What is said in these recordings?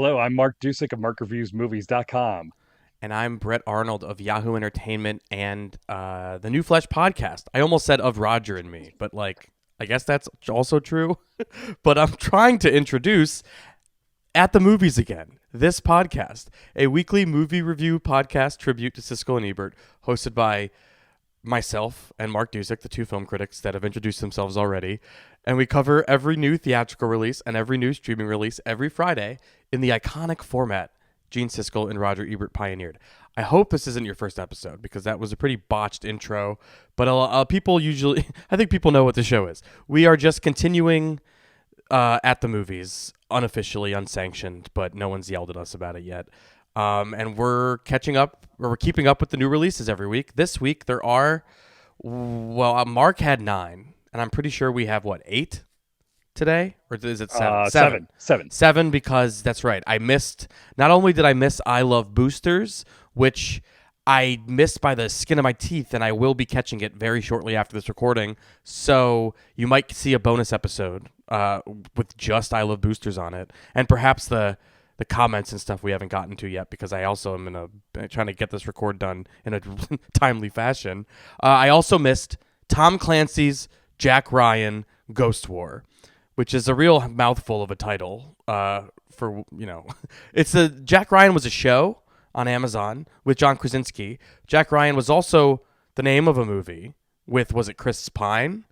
Hello, I'm Mark Dujsik of MarkReviewsMovies.com. And I'm Brett Arnold of Yahoo Entertainment and the New Flesh podcast. I almost said of Roger and me, but I guess that's also true. But I'm trying to introduce At the Movies Again, this podcast, a weekly movie review podcast tribute to Siskel and Ebert, hosted by myself and Mark Dujsik, the two film critics that have introduced themselves already. And we cover every new theatrical release and every new streaming release every Friday in the iconic format Gene Siskel and Roger Ebert pioneered. I hope this isn't your first episode because that was a pretty botched intro. But people usually, I think people know what the show is. We are just continuing at the movies, unofficially, unsanctioned, but no one's yelled at us about it yet. And we're catching up, or we're keeping up with the new releases every week. This week there are, Mark had 9, and I'm pretty sure we have, 8 today? Or is it 7? Seven, because that's right. Not only did I miss I Love Boosters, which I missed by the skin of my teeth, and I will be catching it very shortly after this recording. So you might see a bonus episode with just I Love Boosters on it, and perhaps the comments and stuff we haven't gotten to yet, because I also am trying to get this record done in a timely fashion. I also missed Tom Clancy's Jack Ryan Ghost War, which is a real mouthful of a title. Jack Ryan was a show on Amazon with John Krasinski. Jack Ryan was also the name of a movie with, was it Chris Pine,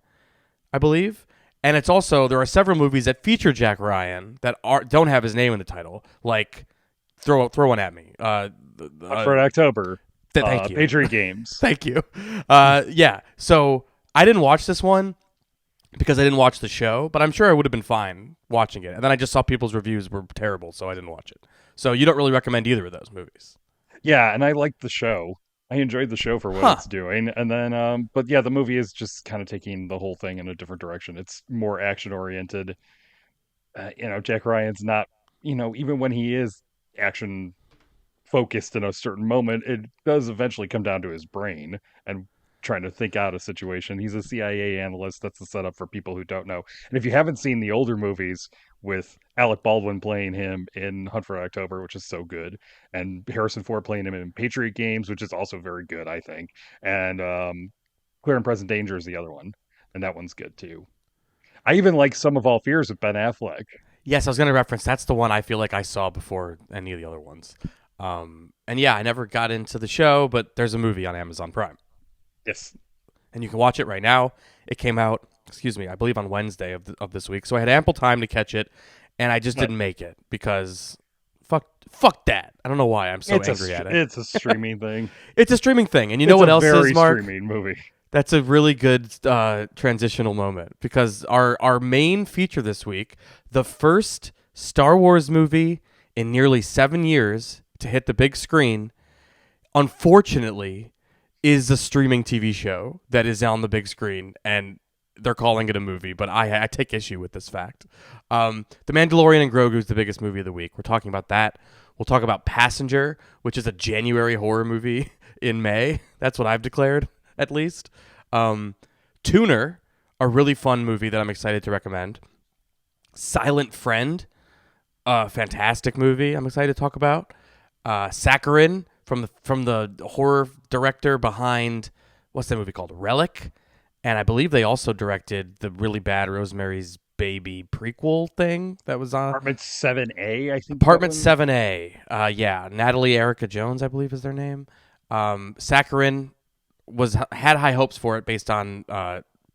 I believe? And it's also, there are several movies that feature Jack Ryan that don't have his name in the title, like throw one at me. For October. Thank you. Patriot Games. Thank you. Yeah. So I didn't watch this one because I didn't watch the show, but I'm sure I would have been fine watching it. And then I just saw people's reviews were terrible, so I didn't watch it. So you don't really recommend either of those movies. Yeah, and I liked the show. I enjoyed the show for what it's doing. And then, but yeah, the movie is just kind of taking the whole thing in a different direction. It's more action oriented. Jack Ryan's not, even when he is action focused in a certain moment, it does eventually come down to his brain and trying to think out a situation. He's a CIA analyst. That's the setup for people who don't know. And if you haven't seen the older movies with Alec Baldwin playing him in Hunt for October, which is so good, and Harrison Ford playing him in Patriot Games, which is also very good, I think, and Clear and Present Danger is the other one, and that one's good too. I even like Some of All Fears with Ben Affleck. Yes, I was going to reference, that's the one I feel like I saw before any of the other ones. And yeah, I never got into the show, but there's a movie on Amazon Prime. Yes. And you can watch it right now. It came out, I believe on Wednesday of this week. So I had ample time to catch it, and I just didn't make it because fuck that. I don't know why I'm so angry at it. It's a streaming thing. It's a streaming thing. And you know what else is, Mark? It's a very streaming movie. That's a really good transitional moment, because our main feature this week, the first Star Wars movie in nearly 7 years to hit the big screen, unfortunately, is a streaming TV show that is on the big screen, and they're calling it a movie, but I take issue with this fact. The Mandalorian and Grogu is the biggest movie of the week. We're talking about that. We'll talk about Passenger, which is a January horror movie in May. That's what I've declared, at least. Tuner, a really fun movie that I'm excited to recommend. Silent Friend, a fantastic movie I'm excited to talk about. Saccharine, from the horror director behind, what's that movie called? Relic. And I believe they also directed the really bad Rosemary's Baby prequel thing that was on Apartment 7A, I think. Apartment 7A. Yeah, Natalie Erica Jones, I believe is their name. Saccharine had high hopes for it based on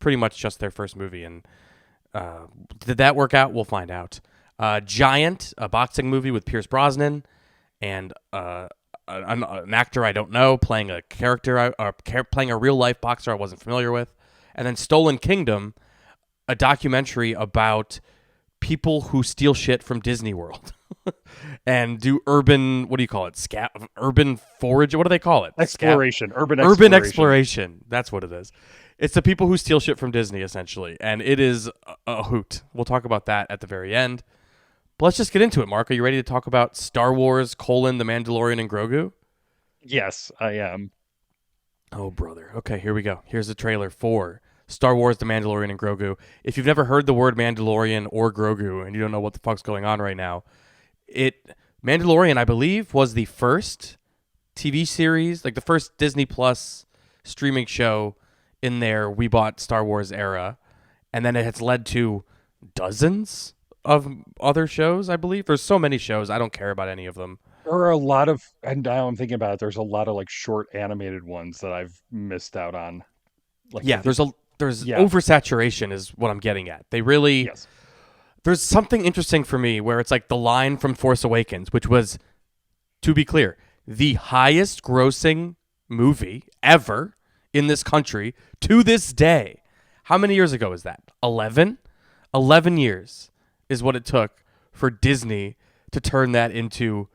pretty much just their first movie, and did that work out? We'll find out. Giant, a boxing movie with Pierce Brosnan and an actor I don't know playing a character, playing a real life boxer I wasn't familiar with. And then Stolen Kingdom, a documentary about people who steal shit from Disney World and do urban, what do you call it? Urban forage? What do they call it? Exploration. Urban exploration. That's what it is. It's the people who steal shit from Disney, essentially. And it is a hoot. We'll talk about that at the very end. But let's just get into it, Mark. Are you ready to talk about Star Wars, The Mandalorian, and Grogu? Yes, I am. Oh, brother. Okay, here we go. Here's the trailer for Star Wars, The Mandalorian, and Grogu. If you've never heard the word Mandalorian or Grogu and you don't know what the fuck's going on right now, Mandalorian, I believe, was the first TV series, like the first Disney Plus streaming show in their We Bought Star Wars era. And then it has led to dozens of other shows, I believe. There's so many shows. I don't care about any of them. There are a lot of, and now I'm thinking about it, there's a lot of like short animated ones that I've missed out on. Like I Yeah, think, there's yeah, oversaturation is what I'm getting at. They really yes. there's something interesting for me where it's like the line from Force Awakens, which was, to be clear, the highest grossing movie ever in this country to this day. How many years ago is that? 11? 11 years is what it took for Disney to turn that into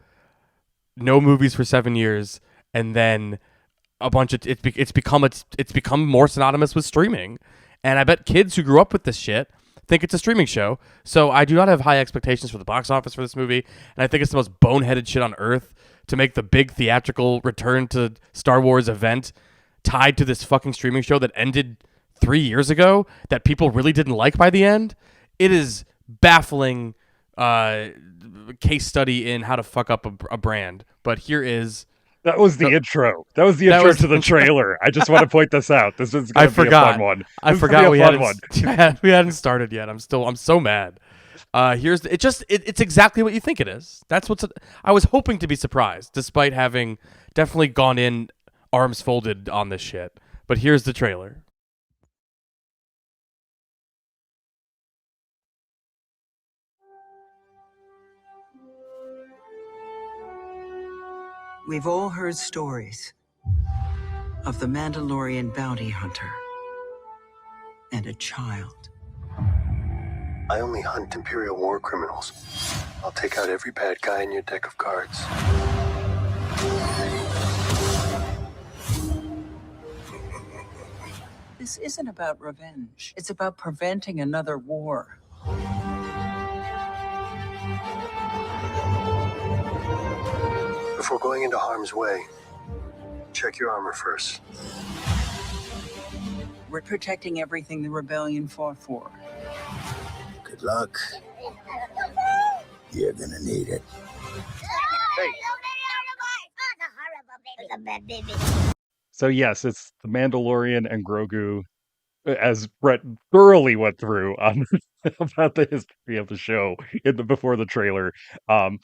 no movies for 7 years, and then a bunch of it's become more synonymous with streaming. And I bet kids who grew up with this shit think it's a streaming show. So I do not have high expectations for the box office for this movie, and I think it's the most boneheaded shit on earth to make the big theatrical return to Star Wars event tied to this fucking streaming show that ended 3 years ago that people really didn't like by the end. It is baffling case study in how to fuck up a brand. But here is That was the intro. That was the intro to the trailer. I just want to point this out. This is going to be a fun one. I forgot we hadn't we hadn't started yet. I'm so mad. It's exactly what you think it is. I was hoping to be surprised, despite having definitely gone in arms folded on this shit. But here's the trailer. We've all heard stories of the Mandalorian bounty hunter and a child. I only hunt Imperial war criminals. I'll take out every bad guy in your deck of cards. This isn't about revenge. It's about preventing another war. Before going into harm's way, check your armor first. We're protecting everything the rebellion fought for. Good luck. You're gonna need it. So yes, it's the Mandalorian and Grogu, as Brett thoroughly went through on about the history of the show before the trailer. Um,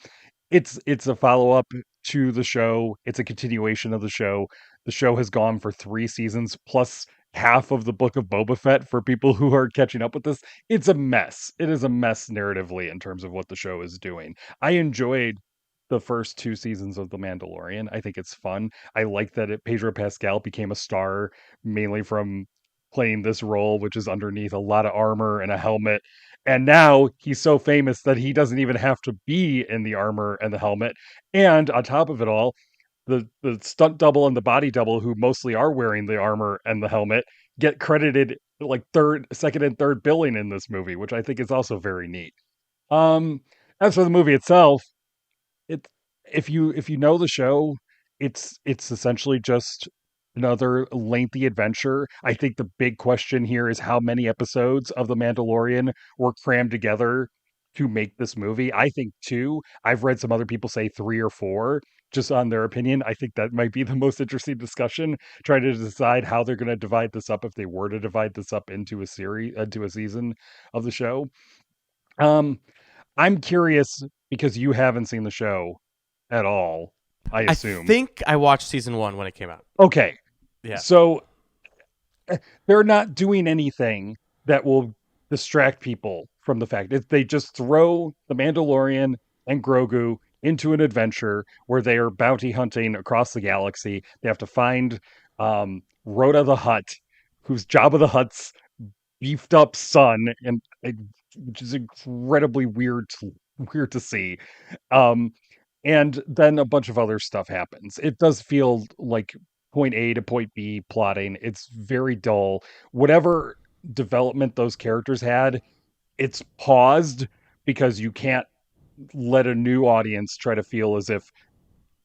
it's a follow up to the show. It's a continuation of the show. The show has gone for 3 seasons plus half of the Book of Boba Fett for people who are catching up with this. It's a mess. It is a mess narratively in terms of what the show is doing. I enjoyed the first 2 seasons of The Mandalorian. I think it's fun. I like that Pedro Pascal became a star mainly from playing this role, which is underneath a lot of armor and a helmet. And now he's so famous that he doesn't even have to be in the armor and the helmet. And on top of it all, the stunt double and the body double, who mostly are wearing the armor and the helmet, get credited like second and third billing in this movie, which I think is also very neat. Um, as for the movie itself, it if you know the show, it's essentially just another lengthy adventure. I think the big question here is how many episodes of The Mandalorian were crammed together to make this movie. I think two. I've read some other people say three or four, just on their opinion. I think that might be the most interesting discussion, trying to decide how they're going to divide this up if they were to divide this up into a series, into a season of the show. Um, I'm curious because you haven't seen the show at all, I I assume. think I watched season 1 when it came out. Okay. Yeah. So they're not doing anything that will distract people from the fact that they just throw the Mandalorian and Grogu into an adventure where they are bounty hunting across the galaxy. They have to find Rhoda the Hutt, who's Jabba the Hutt's beefed up son, and which is incredibly weird to see. Um, and then a bunch of other stuff happens. It does feel like point A to point B plotting. It's very dull. Whatever development those characters had, it's paused because you can't let a new audience try to feel as if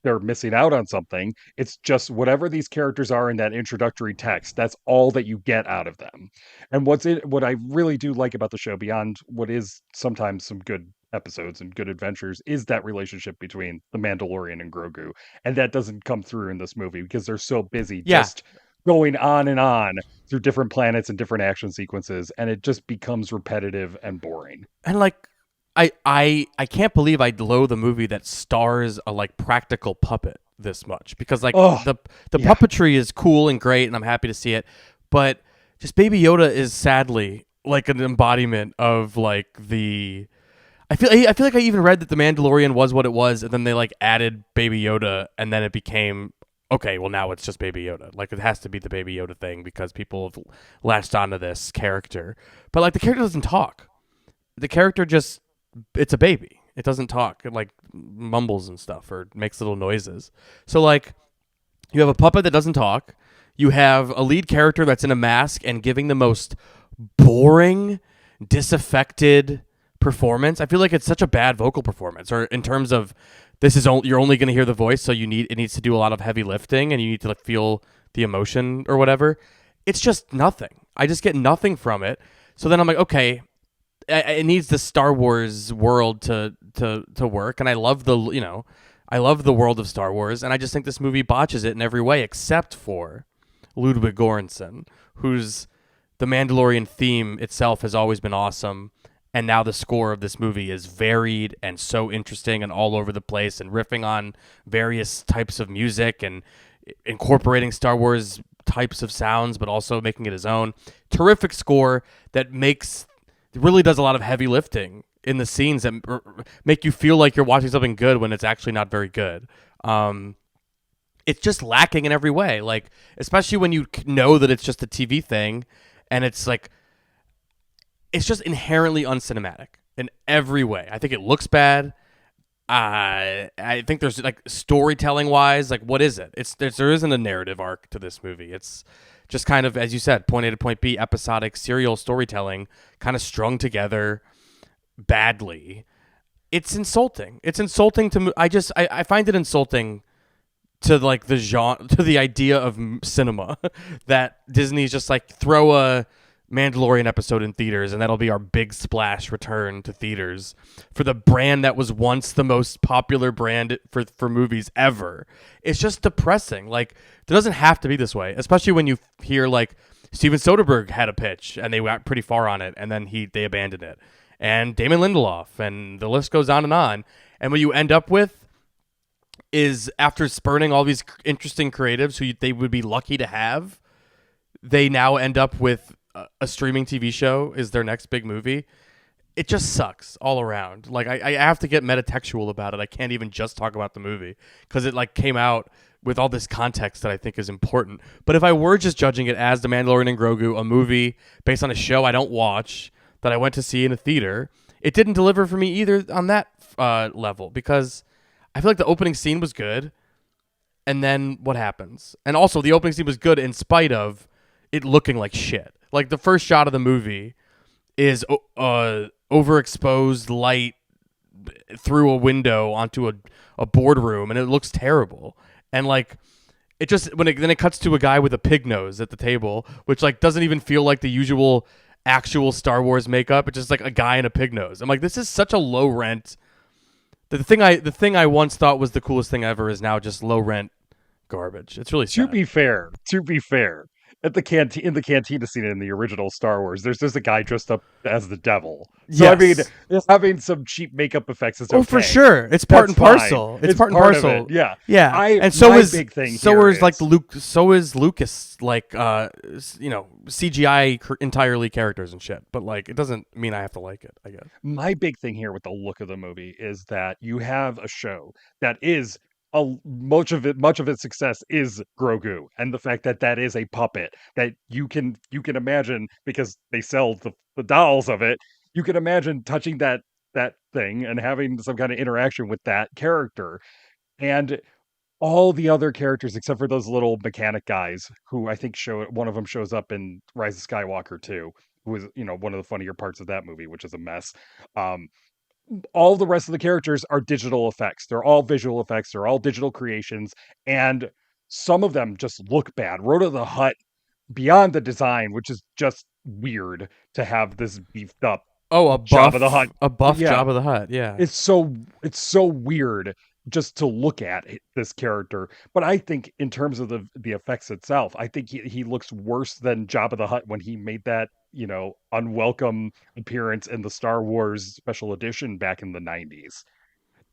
they're missing out on something. It's just whatever these characters are in that introductory text, that's all that you get out of them. And what I really do like about the show, beyond what is sometimes some good episodes and good adventures is that relationship between the Mandalorian and Grogu. And that doesn't come through in this movie because they're so busy Yeah. just going on through different planets and different action sequences, and it just becomes repetitive and boring. And like I can't believe I loathe a movie that stars a like practical puppet this much, because like the yeah. puppetry is cool and great and I'm happy to see it, but just Baby Yoda is sadly like an embodiment of like the I feel like I even read that the Mandalorian was what it was, and then they like added Baby Yoda, and then it became okay. Well, now it's just Baby Yoda. Like it has to be the Baby Yoda thing because people have latched onto this character. But like the character doesn't talk. The character just it's a baby. It doesn't talk. It like mumbles and stuff or makes little noises. So like you have a puppet that doesn't talk. You have a lead character that's in a mask and giving the most boring, disaffected performance. I feel like it's such a bad vocal performance, or in terms of you're only going to hear the voice, so it needs to do a lot of heavy lifting and you need to like feel the emotion or whatever. It's just nothing. I just get nothing from it. So then I'm like, okay, it needs the Star Wars world to work, and I love the world of Star Wars, and I just think this movie botches it in every way except for Ludwig Göransson, whose the Mandalorian theme itself has always been awesome. And now the score of this movie is varied and so interesting and all over the place and riffing on various types of music and incorporating Star Wars types of sounds, but also making it his own. Terrific score that really does a lot of heavy lifting in the scenes that make you feel like you're watching something good when it's actually not very good. It's just lacking in every way, like especially when you know that it's just a TV thing, and it's like it's just inherently uncinematic in every way. I think it looks bad. I think there's like storytelling wise, like what is it? There isn't a narrative arc to this movie. It's just kind of, as you said, point A to point B, episodic serial storytelling, kind of strung together badly. It's insulting. It's insulting to I find it insulting to like the genre, to the idea of cinema that Disney's just like throw a Mandalorian episode in theaters and that'll be our big splash return to theaters for the brand that was once the most popular brand for movies ever. It's just depressing. Like it doesn't have to be this way, especially when you hear like Steven Soderbergh had a pitch and they went pretty far on it and then they abandoned it, and Damon Lindelof, and the list goes on. And what you end up with is, after spurning all these interesting creatives who they would be lucky to have, they now end up with a streaming TV show is their next big movie. It just sucks all around. Like I have to get metatextual about it. I can't even just talk about the movie because it like came out with all this context that I think is important. But if I were just judging it as The Mandalorian and Grogu, a movie based on a show I don't watch that I went to see in a theater, it didn't deliver for me either on that level, because I feel like the opening scene was good, and then what happens? And also the opening scene was good in spite of it looking like shit. Like the first shot of the movie is overexposed light through a window onto a boardroom, and it looks terrible. And like it just then it cuts to a guy with a pig nose at the table, which like doesn't even feel like the usual actual Star Wars makeup. It's just like a guy in a pig nose. I'm like, this is such a low rent. The thing I once thought was the coolest thing ever is now just low rent garbage. It's really sad. To be fair, in the cantina scene in the original Star Wars, there's just a guy dressed up as the devil. So Yes. I mean, having some cheap makeup effects is okay. Oh, for sure, it's part and parcel. It's part and parcel. Yeah, yeah. And so is big thing. So is like Luke. So is Lucas. Like CGI entirely characters and shit. But like, it doesn't mean I have to like it, I guess. My big thing here with the look of the movie is that you have a show that is much of its success is Grogu, and the fact that is a puppet that you can imagine, because they sell the dolls of it. You can imagine touching that thing and having some kind of interaction with that character, and all the other characters except for those little mechanic guys who I think one of them shows up in Rise of Skywalker too, who is one of the funnier parts of that movie, which is a mess. All the rest of the characters are digital effects. They're all visual effects. They're all digital creations. And some of them just look bad. Rhoda the Hutt, beyond the design, which is just weird to have this beefed up Oh, a buff Jabba the Hutt. A buff Yeah. Jabba the Hutt. Yeah. It's so weird just to look at this character. But I think in terms of the effects itself, I think he looks worse than Jabba the Hutt when he made that, unwelcome appearance in the Star Wars Special Edition back in the 90s.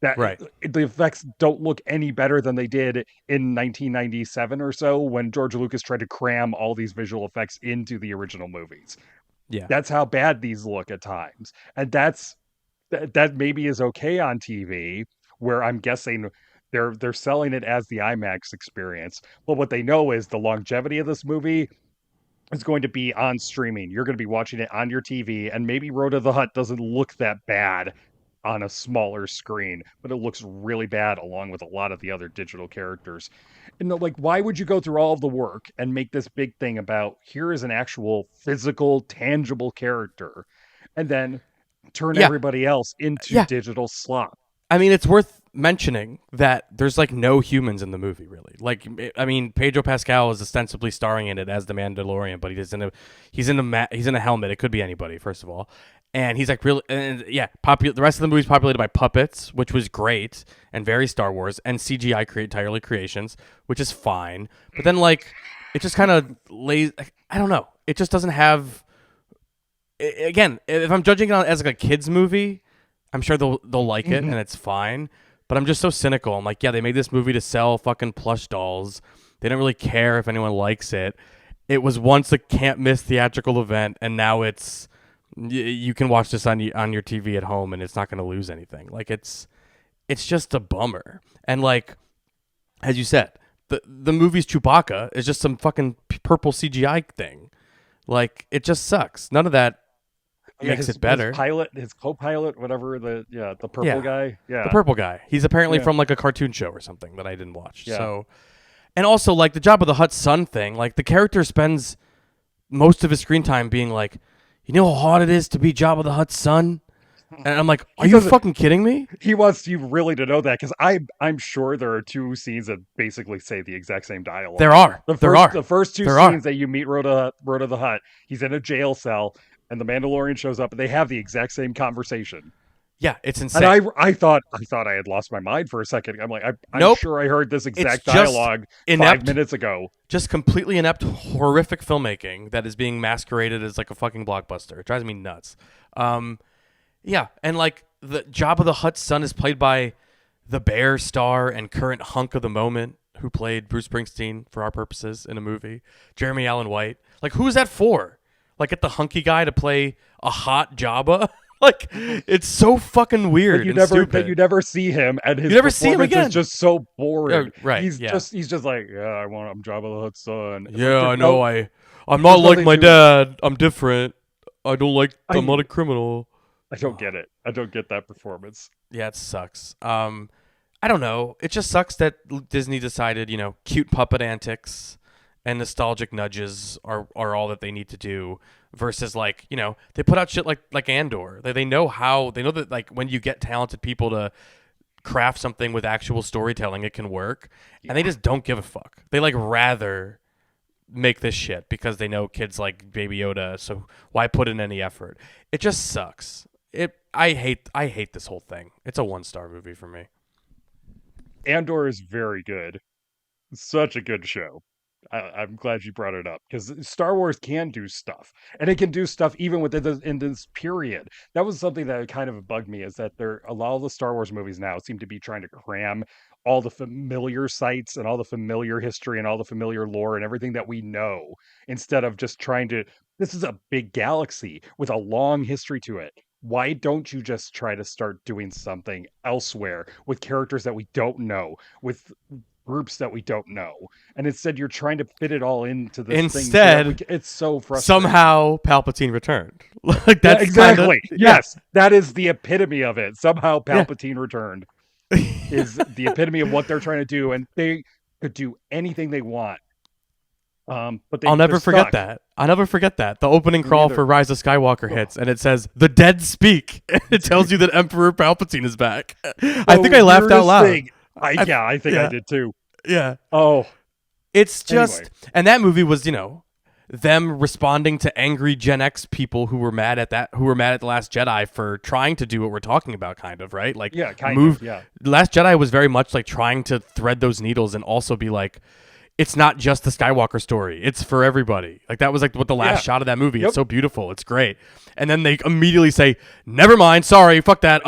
That Right. the effects don't look any better than they did in 1997 or so when George Lucas tried to cram all these visual effects into the original movies. Yeah. That's how bad these look at times. And that maybe is okay on TV, where I'm guessing they're selling it as the IMAX experience. But what they know is the longevity of this movie is going to be on streaming. You're going to be watching it on your TV, and maybe Road to the Hut doesn't look that bad on a smaller screen, but it looks really bad along with a lot of the other digital characters. And like, why would you go through all of the work and make this big thing about here is an actual physical, tangible character, and then turn everybody else into digital slop? I mean, it's worth mentioning that there's like no humans in the movie, really. Like, I mean, Pedro Pascal is ostensibly starring in it as the Mandalorian, but he's in a helmet. It could be anybody, first of all, and he's like really, the rest of the movie is populated by puppets, which was great and very Star Wars, and CGI entirely creations, which is fine. But then like, it just kind of lays. I don't know. It just doesn't have. Again, if I'm judging it as like a kids movie, I'm sure they'll like it and it's fine. But I'm just so cynical. I'm like, yeah, they made this movie to sell fucking plush dolls. They don't really care if anyone likes it. It was once a can't miss theatrical event, and now it's you can watch this on your TV at home, and it's not going to lose anything. Like it's just a bummer. And like as you said, the movie's Chewbacca is just some fucking purple CGI thing. Like it just sucks. None of that makes it better. His co-pilot, whatever the purple guy. Yeah. The purple guy. He's apparently from like a cartoon show or something that I didn't watch. Yeah. So, and also like the Jabba the Hutt son thing, like the character spends most of his screen time being like, you know how hard it is to be Jabba the Hutt's son? And I'm like, are you fucking kidding me? He wants you really to know that, because I'm sure there are two scenes that basically say the exact same dialogue. There are. The first two scenes that you meet Rhoda the Hutt, he's in a jail cell, and the Mandalorian shows up, and they have the exact same conversation. Yeah, it's insane. And I thought I had lost my mind for a second. I'm like, I'm sure I heard this exact dialogue 5 minutes ago. Just completely inept, horrific filmmaking that is being masqueraded as like a fucking blockbuster. It drives me nuts. Yeah, and like the Jabba the Hutt's son is played by the Bear star and current hunk of the moment who played Bruce Springsteen for our purposes in a movie, Jeremy Allen White. Like, who is that for? Like, get the hunky guy to play a hot Jabba? Like, it's so fucking weird. That you never see him, and his performance is just so boring. Right? He's just like, I'm Jabba the Hutt's son. I know. I'm not like my dad. I'm different. I'm not a criminal. I don't get it. I don't get that performance. Yeah, it sucks. I don't know. It just sucks that Disney decided, cute puppet antics and nostalgic nudges are all that they need to do, versus like, they put out shit like Andor. They know that like when you get talented people to craft something with actual storytelling, it can work. Yeah. And they just don't give a fuck. They like rather make this shit because they know kids like Baby Yoda, so why put in any effort? It just sucks. I hate this whole thing. It's a 1-star movie for me. Andor is very good. Such a good show. I'm glad you brought it up, because Star Wars can do stuff, and it can do stuff even in this period. That was something that kind of bugged me, is that a lot of the Star Wars movies now seem to be trying to cram all the familiar sites and all the familiar history and all the familiar lore and everything that we know, instead of just trying to. This is a big galaxy with a long history to it. Why don't you just try to start doing something elsewhere with characters that we don't know, with groups that we don't know, and instead you're trying to fit it all into this thing. It's so frustrating. Somehow Palpatine returned. Like that's exactly yes, that is the epitome of it. Somehow Palpatine returned is the epitome of what they're trying to do, and they could do anything they want. But I'll never forget that. The opening crawl for Rise of Skywalker hits, and it says, "The dead speak." It tells you that Emperor Palpatine is back. I think I laughed out loud. I think I did too. Yeah. Oh. It's just... Anyway. And that movie was, them responding to angry Gen X people who were mad at The Last Jedi for trying to do what we're talking about, kind of, right? Like, Yeah, kind of, yeah. Last Jedi was very much like trying to thread those needles and also be like, it's not just the Skywalker story. It's for everybody. Like, that was like what the last shot of that movie. Yep. It's so beautiful. It's great. And then they immediately say, never mind. Sorry. Fuck that.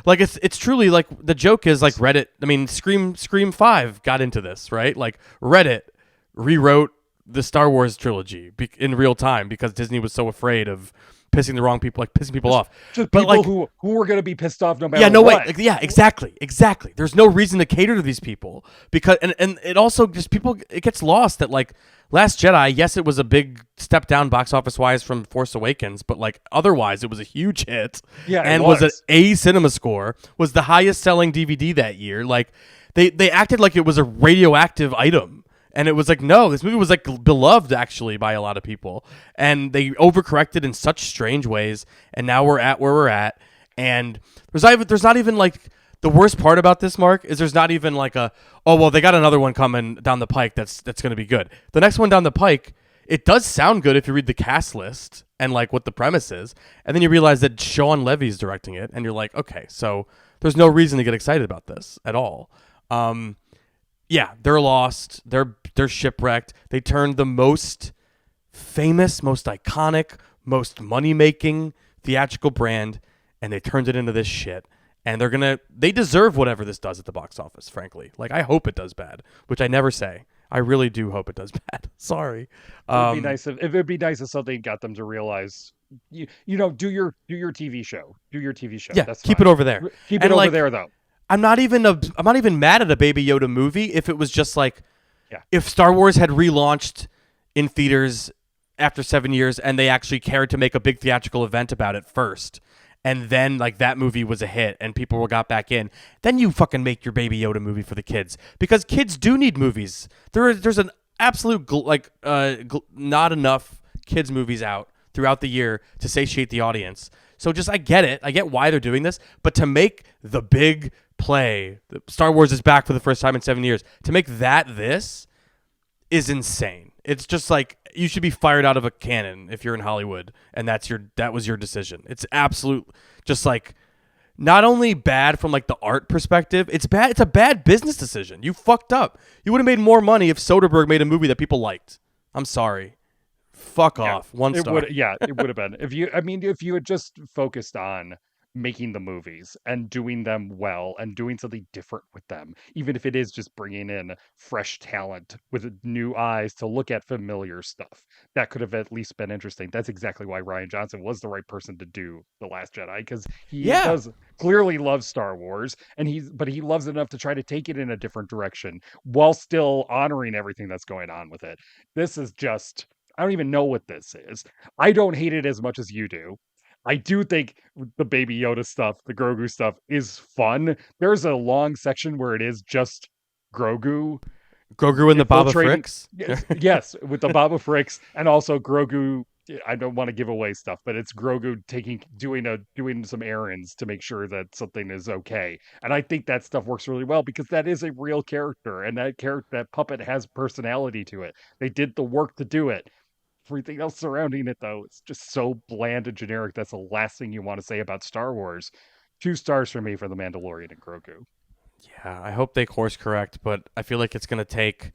Like, it's truly like, the joke is like Reddit. I mean, Scream 5 got into this, right? Like, Reddit rewrote the Star Wars trilogy in real time because Disney was so afraid of pissing the wrong people, like pissing people off. Just But people like, who were going to be pissed off no matter yeah, no what. way. Like, yeah, exactly. There's no reason to cater to these people because, and it also just it gets lost that like Last Jedi, yes, it was a big step down box office wise from Force Awakens, but like otherwise it was a huge hit. Yeah, and was an A cinema score, was the highest selling DVD that year. Like they acted like it was a radioactive item. And it was like, no, this movie was like beloved actually by a lot of people. And they overcorrected in such strange ways. And now we're at where we're at. And there's not even like, the worst part about this, Mark, is there's not even like oh, well, they got another one coming down the pike that's going to be good. The next one down the pike, it does sound good if you read the cast list and like what the premise is. And then you realize that Sean Levy's directing it. And you're like, okay, so there's no reason to get excited about this at all. Yeah, they're lost. They're shipwrecked. They turned the most famous, most iconic, most money-making theatrical brand, and they turned it into this shit. And they deserve whatever this does at the box office, frankly. Like, I hope it does bad, which I never say. I really do hope it does bad. Sorry. It would be nice if something got them to realize, do your TV show. Do your TV show. Yeah, That's keep fine. it over there. Keep it over there, though. I'm not even mad at a Baby Yoda movie if it was just like, yeah. If Star Wars had relaunched in theaters after 7 years and they actually cared to make a big theatrical event about it first, and then like that movie was a hit and people got back in, then you fucking make your Baby Yoda movie for the kids, because kids do need movies. There's an absolute not enough kids movies out throughout the year to satiate the audience. So just, I get it. I get why they're doing this, but to make the big play, Star Wars is back for the first time in 7 years, to make this is insane. It's just like, you should be fired out of a cannon if you're in Hollywood and that was your decision. It's absolute, just like, not only bad from like the art perspective, it's bad. It's a bad business decision. You fucked up. You would have made more money if Soderbergh made a movie that people liked. I'm sorry. Fuck off. 1 star. It would have been. If you had just focused on making the movies and doing them well and doing something different with them, even if it is just bringing in fresh talent with new eyes to look at familiar stuff, that could have at least been interesting. That's exactly why Rian Johnson was the right person to do The Last Jedi, because he does clearly love Star Wars, and he loves it enough to try to take it in a different direction while still honoring everything that's going on with it. This is just, I don't even know what this is. I don't hate it as much as you do. I do think the Baby Yoda stuff, the Grogu stuff, is fun. There's a long section where it is just Grogu and the Baba Fricks? Yes, with the Baba Fricks, and also Grogu. I don't want to give away stuff, but it's Grogu doing some errands to make sure that something is okay. And I think that stuff works really well because that is a real character, and that puppet has personality to it. They did the work to do it. Everything else surrounding it, though, it's just so bland and generic. That's the last thing you want to say about Star Wars. 2 stars for me for The Mandalorian and Grogu. Yeah, I hope they course correct, but I feel like it's going to take,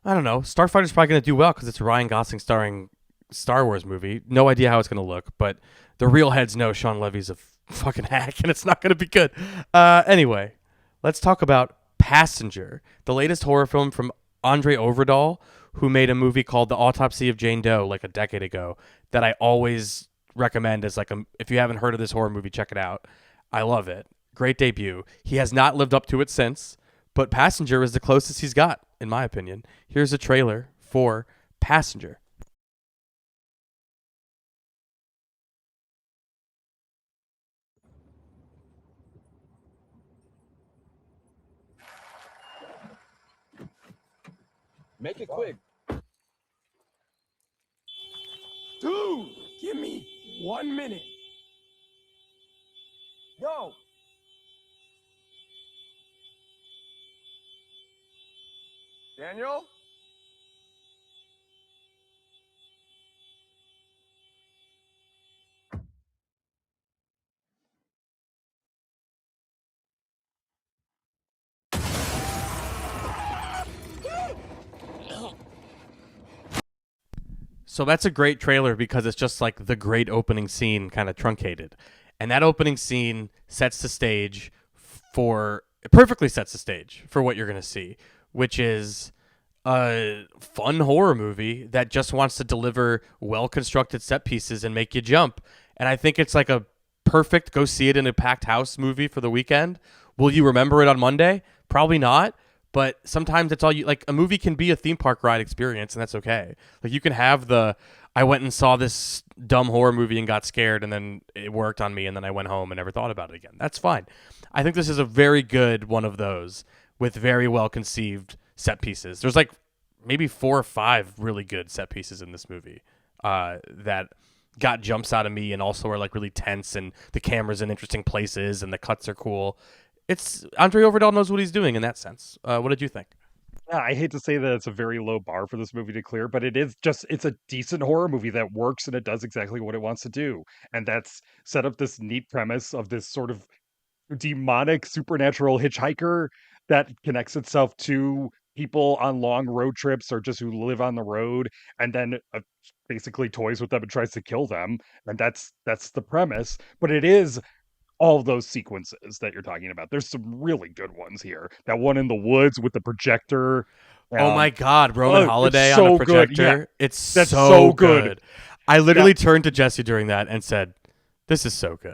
I don't know, Starfighter's probably going to do well because it's Ryan Gosling starring Star Wars movie. No idea how it's going to look, but the real heads know Sean Levy's a fucking hack, and it's not going to be good. Anyway, let's talk about Passenger, the latest horror film from Andre Overdahl, who made a movie called The Autopsy of Jane Doe like a decade ago that I always recommend as like if you haven't heard of this horror movie, check it out. I love it. Great debut. He has not lived up to it since, but Passenger is the closest he's got, in my opinion. Here's a trailer for Passenger. Make it quick. Dude, give me 1 minute. Go. Daniel? So that's a great trailer because it's just like the great opening scene kind of truncated. And that opening scene perfectly sets the stage for what you're going to see, which is a fun horror movie that just wants to deliver well-constructed set pieces and make you jump. And I think it's like a perfect go see it in a packed house movie for the weekend. Will you remember it on Monday? Probably not. But sometimes it's all you like. A movie can be a theme park ride experience, and that's okay. Like you can have I went and saw this dumb horror movie and got scared, and then it worked on me, and then I went home and never thought about it again. That's fine. I think this is a very good one of those with very well conceived set pieces. There's like maybe 4 or 5 really good set pieces in this movie that got jumps out of me, and also are like really tense, and the camera's in interesting places, and the cuts are cool. It's Andre Overdahl knows what he's doing in that sense. What did you think? Yeah, I hate to say that it's a very low bar for this movie to clear, but it's a decent horror movie that works and it does exactly what it wants to do. And that's set up this neat premise of this sort of demonic supernatural hitchhiker that connects itself to people on long road trips or just who live on the road, and then basically toys with them and tries to kill them. And that's the premise. But it is all of those sequences that you're talking about. There's some really good ones here. That one in the woods with the projector. Oh my God, Roman Holiday so on the projector. Good. Yeah. That's so good. I literally turned to Jesse during that and said, "This is so good."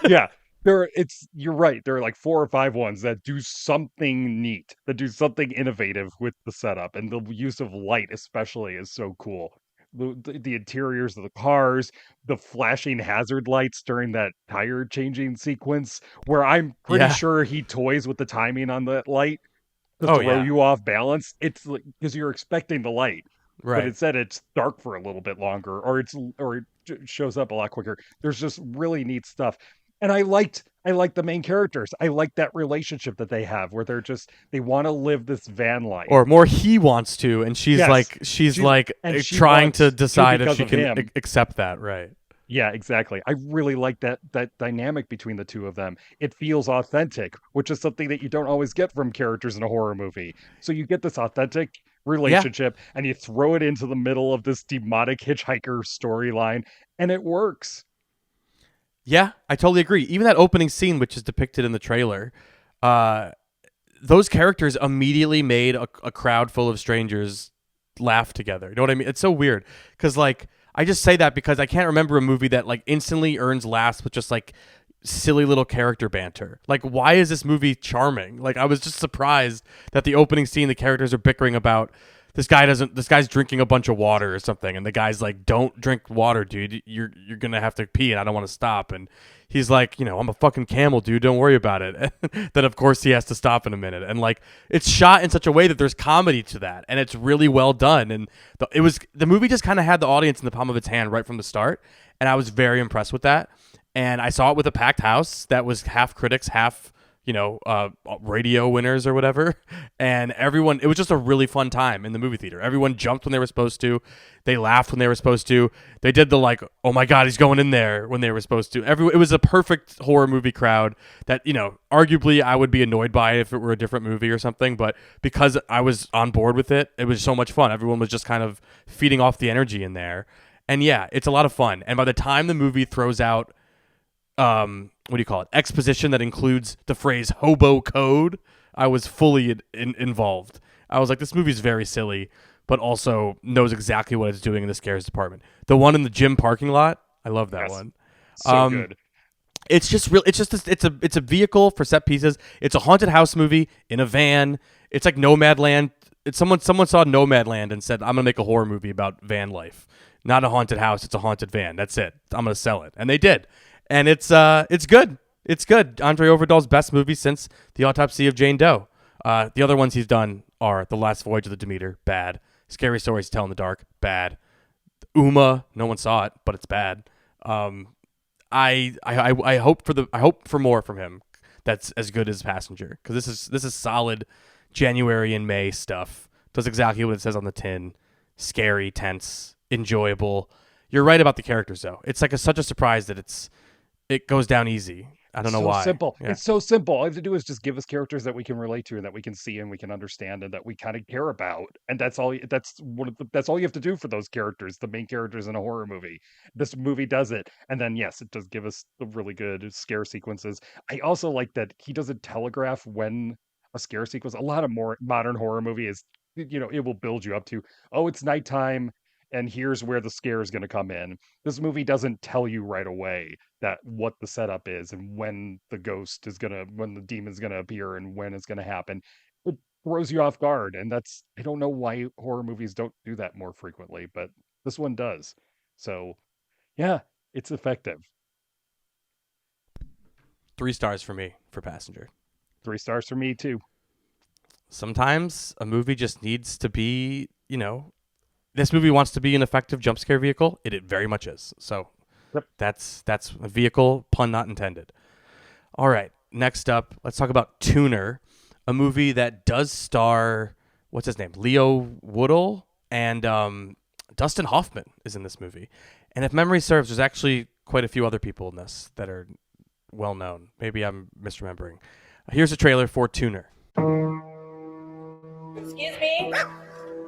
Yeah. You're right. There are like 4 or 5 ones that do something neat, that do something innovative with the setup, and the use of light especially is so cool. The interiors of the cars, the flashing hazard lights during that tire changing sequence, where I'm pretty sure he toys with the timing on that light to throw you off balance. It's like, because you're expecting the light, right? But instead it's dark for a little bit longer, or it shows up a lot quicker. There's just really neat stuff. And I liked the main characters. I like that relationship that they have, where they want to live this van life, or more he wants to, and she's trying to decide if she can accept that, right? Yeah, exactly. I really like that dynamic between the two of them. It feels authentic, which is something that you don't always get from characters in a horror movie. So you get this authentic relationship, and you throw it into the middle of this demonic hitchhiker storyline, and it works. Yeah, I totally agree. Even that opening scene, which is depicted in the trailer, those characters immediately made a crowd full of strangers laugh together. You know what I mean? It's so weird because, like, I just say that because I can't remember a movie that like instantly earns laughs with just like silly little character banter. Like, why is this movie charming? Like, I was just surprised that the opening scene, the characters are bickering about this guy's drinking a bunch of water or something, and the guy's like, "Don't drink water, dude. You're gonna have to pee, and I don't want to stop." And he's like, "I'm a fucking camel, dude. Don't worry about it." And then of course he has to stop in a minute, and like it's shot in such a way that there's comedy to that, and it's really well done. And the movie just kind of had the audience in the palm of its hand right from the start, and I was very impressed with that. And I saw it with a packed house that was half critics, half radio winners or whatever, and everyone, it was just a really fun time in the movie theater. Everyone jumped when they were supposed to, they laughed when they were supposed to, they did the like, oh my god, he's going in there when they were supposed to. It was a perfect horror movie crowd that, arguably I would be annoyed by it if it were a different movie or something, but because I was on board with it, it was so much fun. Everyone was just kind of feeding off the energy in there, and yeah, it's a lot of fun. And by the time the movie throws out what do you call it? Exposition that includes the phrase hobo code, I was fully involved. I was like, this movie's very silly, but also knows exactly what it's doing in the scares department. The one in the gym parking lot, I love that one. So good. It's just real. It's just it's a vehicle for set pieces. It's a haunted house movie in a van. It's like Nomadland. It's someone saw Nomadland and said, I'm gonna make a horror movie about van life. Not a haunted house. It's a haunted van. That's it. I'm gonna sell it, and they did. And it's good. It's good. Andre Overdahl's best movie since The Autopsy of Jane Doe. The other ones he's done are The Last Voyage of the Demeter, bad. Scary Stories to Tell in the Dark, bad. Uma, no one saw it, but it's bad. I hope for more from him. That's as good as Passenger, because this is solid January and May stuff. Does exactly what it says on the tin. Scary, tense, enjoyable. You're right about the characters though. It's like such a surprise that it goes down easy. I don't know So why. simple. Yeah. It's so simple. All you have to do is just give us characters that we can relate to and that we can see and we can understand and that we kind of care about. And that's all. That's all you have to do for those characters, the main characters in a horror movie. This movie does it. And then yes, it does give us the really good scare sequences. I also like that he doesn't telegraph when a scare sequence. A lot of more modern horror movie is, it will build you up to, oh, it's nighttime and here's where the scare is going to come in. This movie doesn't tell you right away that what the setup is and when when the demon's gonna appear and when it's gonna happen. It throws you off guard, and I don't know why horror movies don't do that more frequently, but this one does. So yeah, it's effective. 3 stars for me for Passenger. 3 stars for me too. Sometimes a movie just needs to be, this movie wants to be an effective jump scare vehicle. It very much is. So Yep. that's a vehicle, pun not intended. All right, next up, let's talk about Tuner, a movie that does star, what's his name, Leo Woodall, and Dustin Hoffman is in this movie. And if memory serves, there's actually quite a few other people in this that are well known. Maybe I'm misremembering. Here's a trailer for Tuner. Excuse me?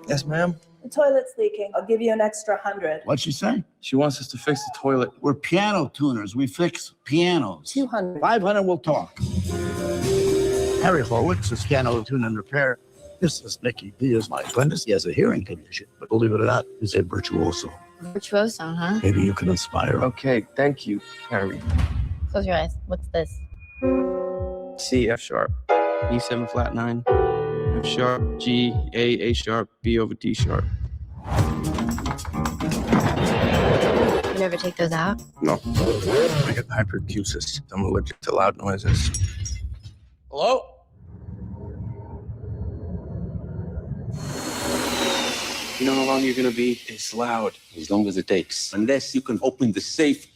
Yes, ma'am. The toilet's leaking. I'll give you an extra 100. What'd she say? She wants us to fix the toilet. We're piano tuners. We fix pianos. 200. 500, we'll talk. Harry Horwitz is piano tune and repair. This is Nicky. He is my apprentice. He has a hearing condition, but believe it or not, he's a virtuoso. Virtuoso, huh? Maybe you can inspire him. Okay, thank you, Harry. Close your eyes. What's this? C, F sharp, E7 flat 9, F sharp, G, A sharp, B over D sharp. You never take those out? No. I get hyperacusis. I'm allergic to loud noises. Hello? You know how long you're gonna be? It's loud. As long as it takes. Unless you can open the safe.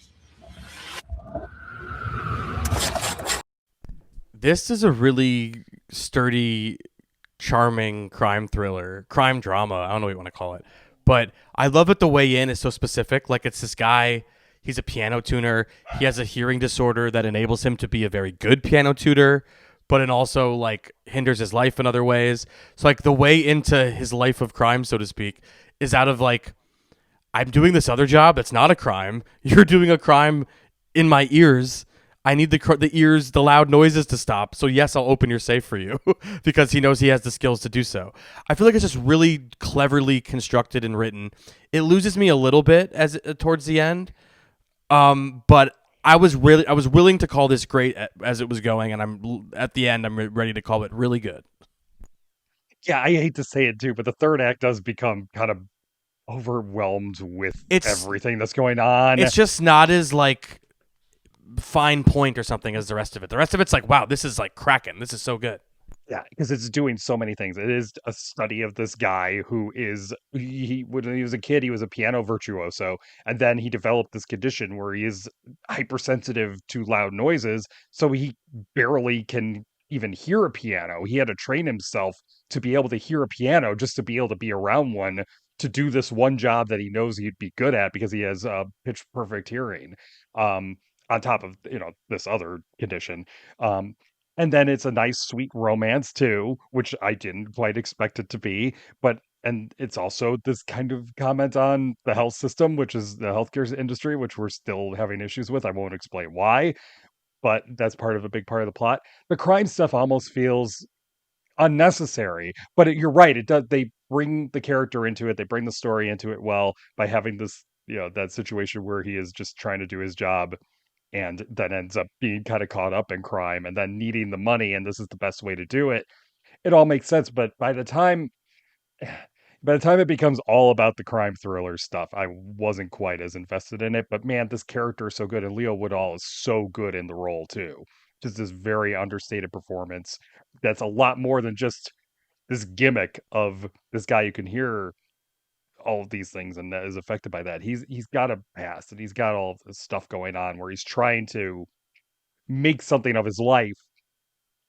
This is a really sturdy, charming crime thriller, crime drama. I don't know what you want to call it. But I love it the way in is so specific. Like, it's this guy, he's a piano tuner. He has a hearing disorder that enables him to be a very good piano tutor, but it also, like, hinders his life in other ways. So, like, the way into his life of crime, so to speak, is out of, like, I'm doing this other job that's not a crime. You're doing a crime in my ears. I need the ears, the loud noises to stop. So yes, I'll open your safe for you because he knows he has the skills to do so. I feel like it's just really cleverly constructed and written. It loses me a little bit towards the end, but I was willing to call this great as it was going, and at the end I'm ready to call it really good. Yeah, I hate to say it too, but the third act does become kind of overwhelmed with everything that's going on. It's just not as like fine point or something as the rest of it. The rest of it's like, wow, this is like cracking. This is so good. Yeah, because it's doing so many things. It is a study of this guy who is when he was a kid, he was a piano virtuoso, and then he developed this condition where he is hypersensitive to loud noises, so he barely can even hear a piano. He had to train himself to be able to hear a piano just to be able to be around one to do this one job that he knows he'd be good at because he has pitch perfect hearing. On top of this other condition, and then it's a nice sweet romance too, which I didn't quite expect it to be, and it's also this kind of comment on the health system, which is the healthcare industry, which we're still having issues with. I won't explain why, but that's a big part of the plot. The crime stuff almost feels unnecessary, but you're right, it does. They bring the character into it, they bring the story into it well by having this that situation where he is just trying to do his job and then ends up being kind of caught up in crime and then needing the money, and this is the best way to do it. It all makes sense, but by the time it becomes all about the crime thriller stuff, I wasn't quite as invested in it. But man, this character is so good, and Leo Woodall is so good in the role too. Just this very understated performance that's a lot more than just this gimmick of this guy you can hear all of these things and that is affected by that. He's got a past and he's got all of this stuff going on where he's trying to make something of his life,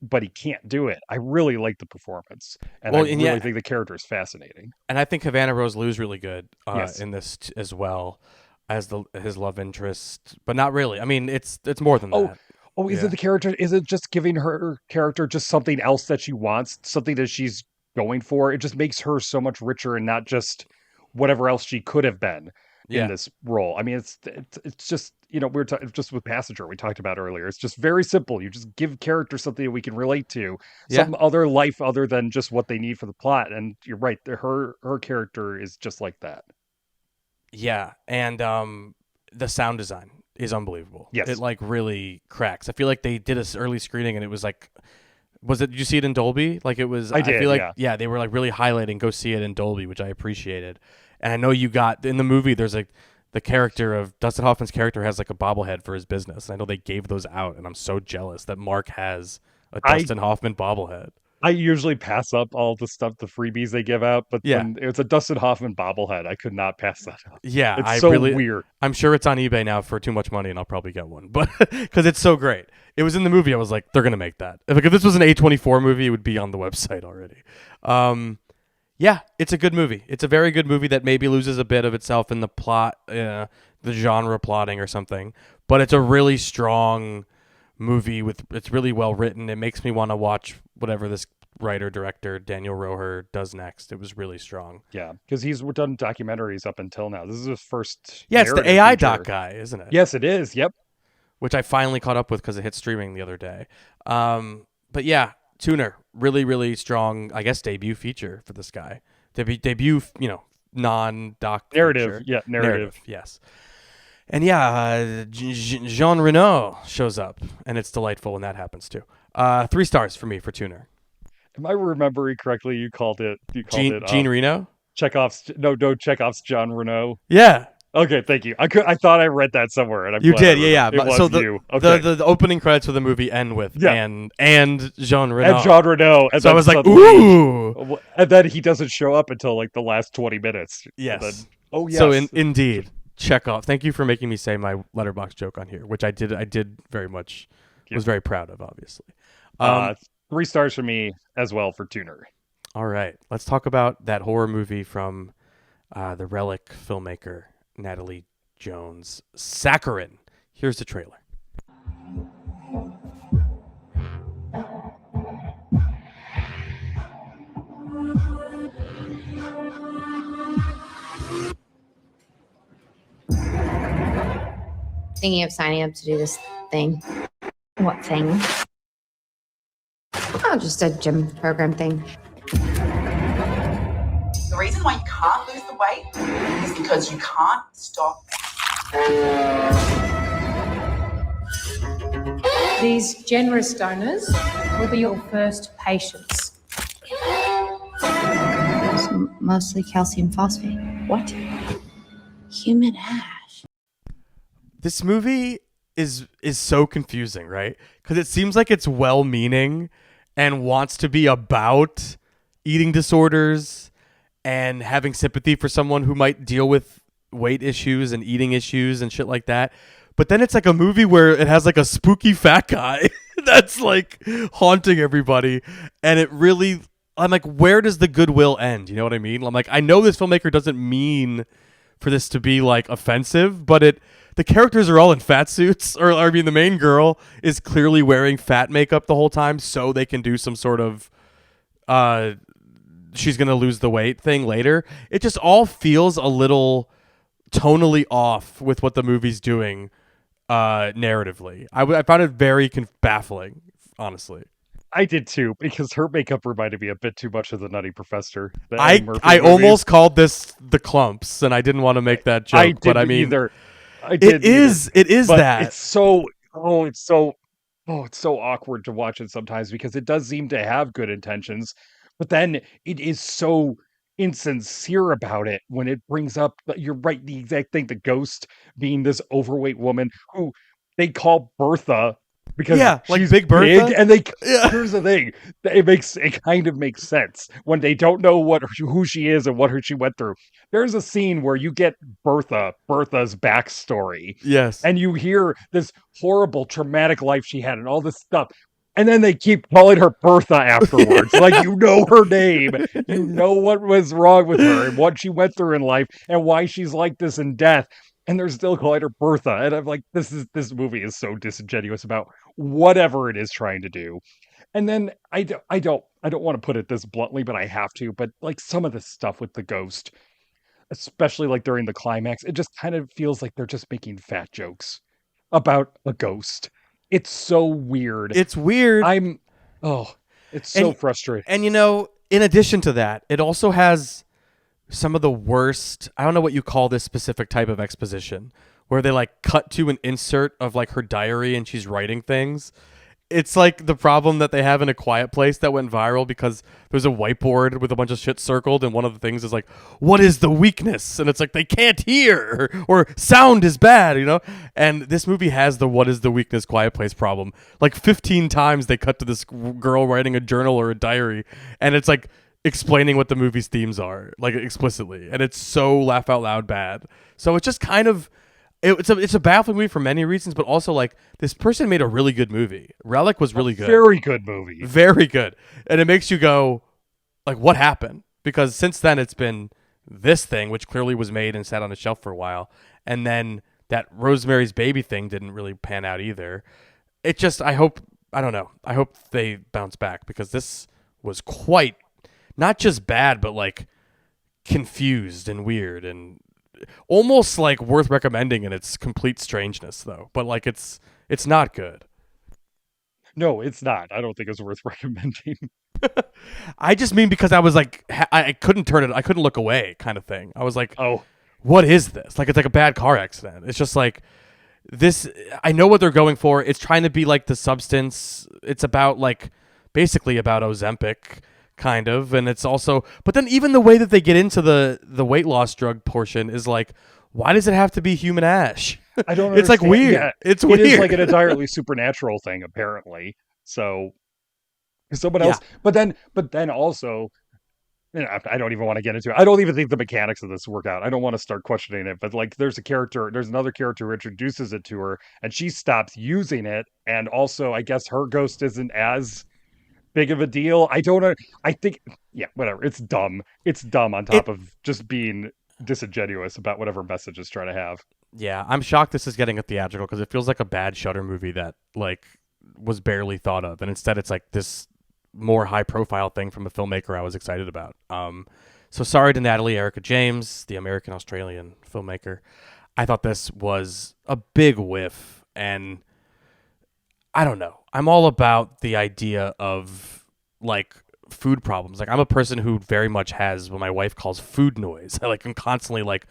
but he can't do it. I really like the performance, and I really think the character is fascinating. And I think Havana Rose Lou's really good Yes. in this as well as his love interest, but not really. I mean, it's more than that. Oh, is it the character? Is it just giving her character just something else that she wants, something that she's going for? It just makes her so much richer and not just whatever else she could have been in Yeah. this role. I mean, it's just, we were just with Passenger we talked about earlier. It's just very simple. You just give characters something that we can relate to, some other life other than just what they need for the plot. And you're right, her character is just like that. Yeah, and the sound design is unbelievable. Yes. It like really cracks. I feel like they did an early screening and it was like, did you see it in Dolby? Like it was, I did, feel like, yeah, they were like really highlighting, go see it in Dolby, which I appreciated. And I know you got, in the movie, there's like, the character of, Dustin Hoffman's character has like a bobblehead for his business. And I know they gave those out and I'm so jealous that Mark has a Dustin Hoffman bobblehead. I usually pass up all the stuff, the freebies they give out, but when it's a Dustin Hoffman bobblehead, I could not pass that up. Yeah, it's so weird. I'm sure it's on eBay now for too much money, and I'll probably get one, but because it's so great. It was in the movie. I was like, they're gonna make that. If this was an A24 movie, it would be on the website already. Yeah, it's a good movie. It's a very good movie that maybe loses a bit of itself in the plot, the genre plotting or something, but it's a really strong movie it's really well written. It makes me want to watch whatever this writer director Daniel Roher does next. It was really strong. Yeah, because he's done documentaries up until now. This is his first. Yeah, it's the AI doc guy, isn't it? Yes, it is. Yep. Which I finally caught up with because it hit streaming the other day. But yeah, Tuner, really, really strong. I guess debut feature for this guy. Debut, non-doc narrative. Feature. Yeah, narrative. Yes. And yeah, Jean Reno shows up, and it's delightful when that happens too. 3 stars for me for Tuner. Am I remembering correctly? You called it Gene Reno? Chekhov's Jean Reno. Yeah. Okay, thank you. I thought I read that somewhere, and you did, yeah. It was so you. Okay. the opening credits of the movie end with and Jean Reno. And Jean Reno. And so I was like, ooh. And then he doesn't show up until like the last 20 minutes. Yes. Then, yes. So indeed, Chekhov. Thank you for making me say my Letterboxd joke on here, which I did very much. Was very proud of, obviously. 3 stars for me as well for Tuner. All right, let's talk about that horror movie from the Relic filmmaker Natalie Jones, Saccharine. Here's the trailer. Thinking of signing up to do this thing. What thing? Oh, just a gym program thing. The reason why you can't lose the weight is because you can't stop. These generous donors will be your first patients. It's mostly calcium phosphate. What? Human ash. This movie is so confusing, right? Because it seems like it's well-meaning and wants to be about eating disorders and having sympathy for someone who might deal with weight issues and eating issues and shit like that. But then it's like a movie where it has like a spooky fat guy that's like haunting everybody. And it really, I'm like, where does the goodwill end? You know what I mean? I'm like, I know this filmmaker doesn't mean for this to be like offensive, but the characters are all in fat suits, or I mean, the main girl is clearly wearing fat makeup the whole time so they can do some sort of she's going to lose the weight thing later. It just all feels a little tonally off with what the movie's doing narratively. I found it very baffling, honestly. I did too, because her makeup reminded me a bit too much of the Nutty Professor. I almost called this the Clumps, and I didn't want to make that joke, but I mean, either. It is that. It's so awkward to watch it sometimes because it does seem to have good intentions, but then it is so insincere about it when it brings up, you're right, the exact thing, the ghost being this overweight woman who they call Bertha because she's Big Bertha. big, and here's the thing, it kind of makes sense when they don't know who she is and what she went through. There's a scene where you get Bertha's backstory. Yes. And you hear this horrible traumatic life she had and all this stuff. And then they keep calling her Bertha afterwards. Like, you know her name. You know what was wrong with her and what she went through in life and why she's like this in death. And they're still calling her Bertha. And I'm like, this movie is so disingenuous about whatever it is trying to do. And then I don't want to put it this bluntly, but I have to. But like some of the stuff with the ghost, especially like during the climax, it just kind of feels like they're just making fat jokes about a ghost. It's so weird. It's weird. It's so frustrating. And in addition to that, it also has some of the worst, I don't know what you call this specific type of exposition, where they like cut to an insert of like her diary and she's writing things. It's like the problem that they have in A Quiet Place that went viral because there's a whiteboard with a bunch of shit circled, and one of the things is like, what is the weakness? And it's like, they can't hear, or sound is bad, And this movie has the what is the weakness Quiet Place problem. Like 15 times they cut to this girl writing a journal or a diary, and it's like explaining what the movie's themes are, like explicitly. And it's so laugh out loud bad. So it's just kind of... It's a baffling movie for many reasons, but also like this person made a really good movie. Relic was really good. Very good movie. Very good. And it makes you go, like, what happened? Because since then it's been this thing, which clearly was made and sat on a shelf for a while. And then that Rosemary's Baby thing didn't really pan out either. It just, I hope they bounce back, because this was quite, not just bad, but like confused and weird and almost like worth recommending in its complete strangeness, though. But like it's not good. No, it's not. I don't think it's worth recommending. I just mean because I was like, I couldn't turn it, I couldn't look away, kind of thing. I was like, oh, what is this? Like, it's like a bad car accident. It's just like this. I know what they're going for. It's trying to be like The Substance. It's about like basically about Ozempic, kind of, and it's also, but then even the way that they get into the weight loss drug portion is like, why does it have to be human ash? I don't It's like weird. Yeah, it's weird. It is like an entirely supernatural thing, apparently. So someone else, but then also, I don't even want to get into it. I don't even think the mechanics of this work out. I don't want to start questioning it, but like there's another character who introduces it to her and she stops using it. And also I guess her ghost isn't as big of a deal. I don't know. I think, yeah, whatever. It's dumb. It's dumb on top of just being disingenuous about whatever message it's trying to have. Yeah, I'm shocked this is getting a theatrical, because it feels like a bad Shudder movie that like was barely thought of, and instead it's like this more high profile thing from a filmmaker I was excited about. So sorry to Natalie Erica James, the American Australian filmmaker. I thought this was a big whiff, and I don't know. I'm all about the idea of like food problems. Like, I'm a person who very much has what my wife calls food noise. I'm constantly like,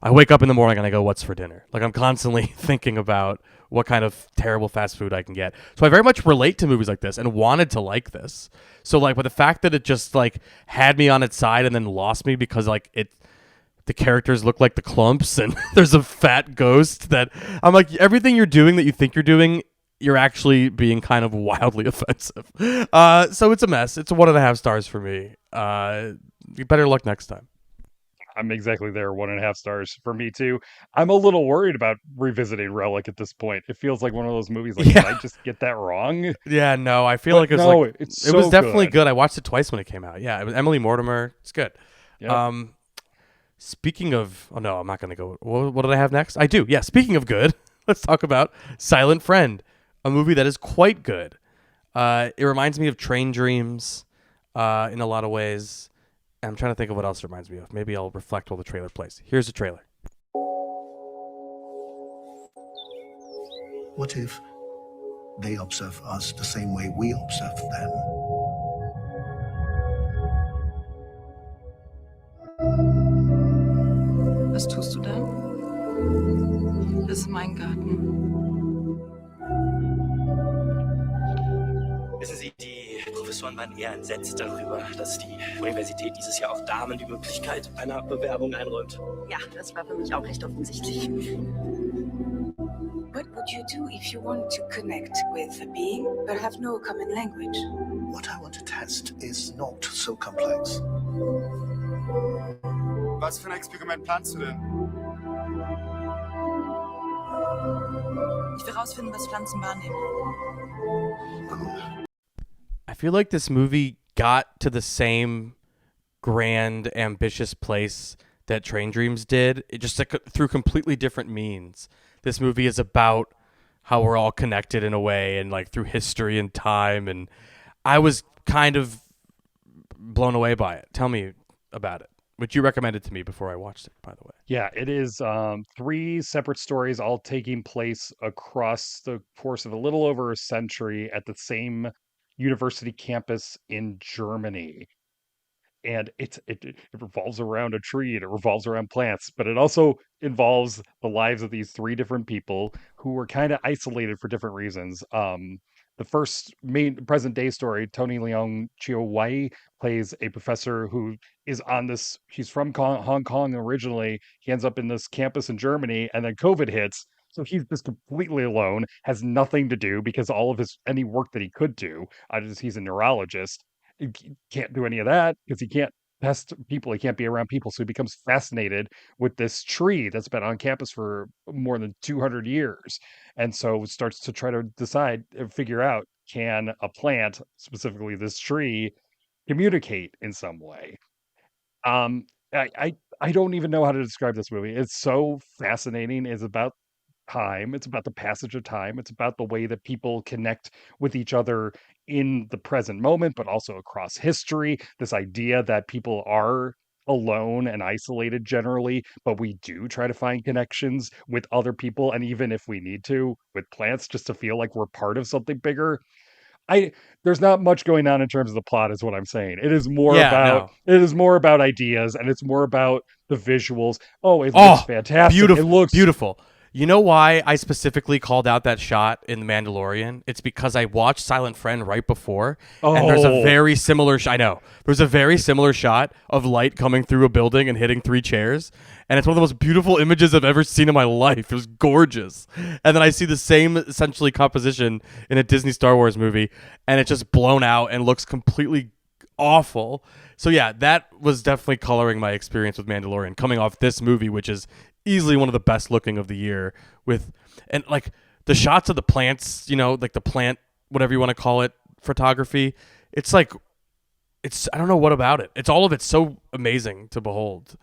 I wake up in the morning and I go, what's for dinner? Like, I'm constantly thinking about what kind of terrible fast food I can get. So I very much relate to movies like this and wanted to like this. So like, but the fact that it just like had me on its side and then lost me because like the characters look like the Clumps and there's a fat ghost, that I'm like, everything you're doing that you think you're doing, you're actually being kind of wildly offensive. So it's a mess. It's a 1.5 stars for me. Better luck next time. I'm exactly there. 1.5 stars for me too. I'm a little worried about revisiting Relic at this point. It feels like one of those movies. Like, did I just get that wrong? Yeah, no. I feel like it was no, like, it's it was definitely good. good. I watched it twice when it came out. Yeah, it was Emily Mortimer. It's good. Yep. Speaking of, oh no, I'm not gonna go. What did I have next? I do. Yeah. Speaking of good, let's talk about Silent Friend, a movie that is quite good. It reminds me of Train Dreams in a lot of ways. I'm trying to think of what else it reminds me of. Maybe I'll reflect while the trailer plays. Here's the trailer. What if they observe us the same way we observe them? Was tust du da? Das ist mein Garten. Wissen Sie, die Professoren waren eher entsetzt darüber, dass die Universität dieses Jahr auch Damen die Möglichkeit einer Bewerbung einräumt. Ja, das war für mich auch recht offensichtlich. What would you do if you want to connect with a being but have no common language? What I want to test is not so complex. Was für ein Experiment planst du denn? Ich will rausfinden, was Pflanzen wahrnehmen. I feel like this movie got to the same grand, ambitious place that Train Dreams did. It just like, through completely different means. This movie is about how we're all connected in a way, and like through history and time. And I was kind of blown away by it. Tell me about it, which you recommended to me before I watched it, by the way. Yeah, it is 3 separate stories all taking place across the course of a little over a century at the same university campus in Germany. And it revolves around a tree and it revolves around plants, but it also involves the lives of these 3 different people who were kind of isolated for different reasons. The first main present day story, Tony Leung Chiu Wai plays a professor who is on this. He's from Hong Kong originally. He ends up in this campus in Germany, and then COVID hits. So he's just completely alone, has nothing to do because all of any work that he could do, he's a neurologist, he can't do any of that because he can't test people. He can't be around people. So he becomes fascinated with this tree that's been on campus for more than 200 years. And so starts to try to decide, figure out, can a plant, specifically this tree, communicate in some way? I don't even know how to describe this movie. It's so fascinating. It's about time. It's about the passage of time. It's about the way that people connect with each other in the present moment, but also across history. This idea that people are alone and isolated generally, but we do try to find connections with other people. And even if we need to, with plants, just to feel like we're part of something bigger. There's not much going on in terms of the plot, is what I'm saying. It is more about ideas, and it's more about the visuals. Oh, it looks fantastic. Beautiful. It looks beautiful. You know why I specifically called out that shot in The Mandalorian? It's because I watched Silent Friend right before, and there's a very similar I know. There's a very similar shot of light coming through a building and hitting 3 chairs, and it's one of the most beautiful images I've ever seen in my life. It was gorgeous. And then I see the same essentially composition in a Disney Star Wars movie, and it's just blown out and looks completely awful. So yeah, that was definitely coloring my experience with Mandalorian, coming off this movie, which is easily one of the best looking of the year, and like the shots of the plants, like the plant, whatever you want to call it, photography. It's like, I don't know what about it. It's all of it's so amazing to behold.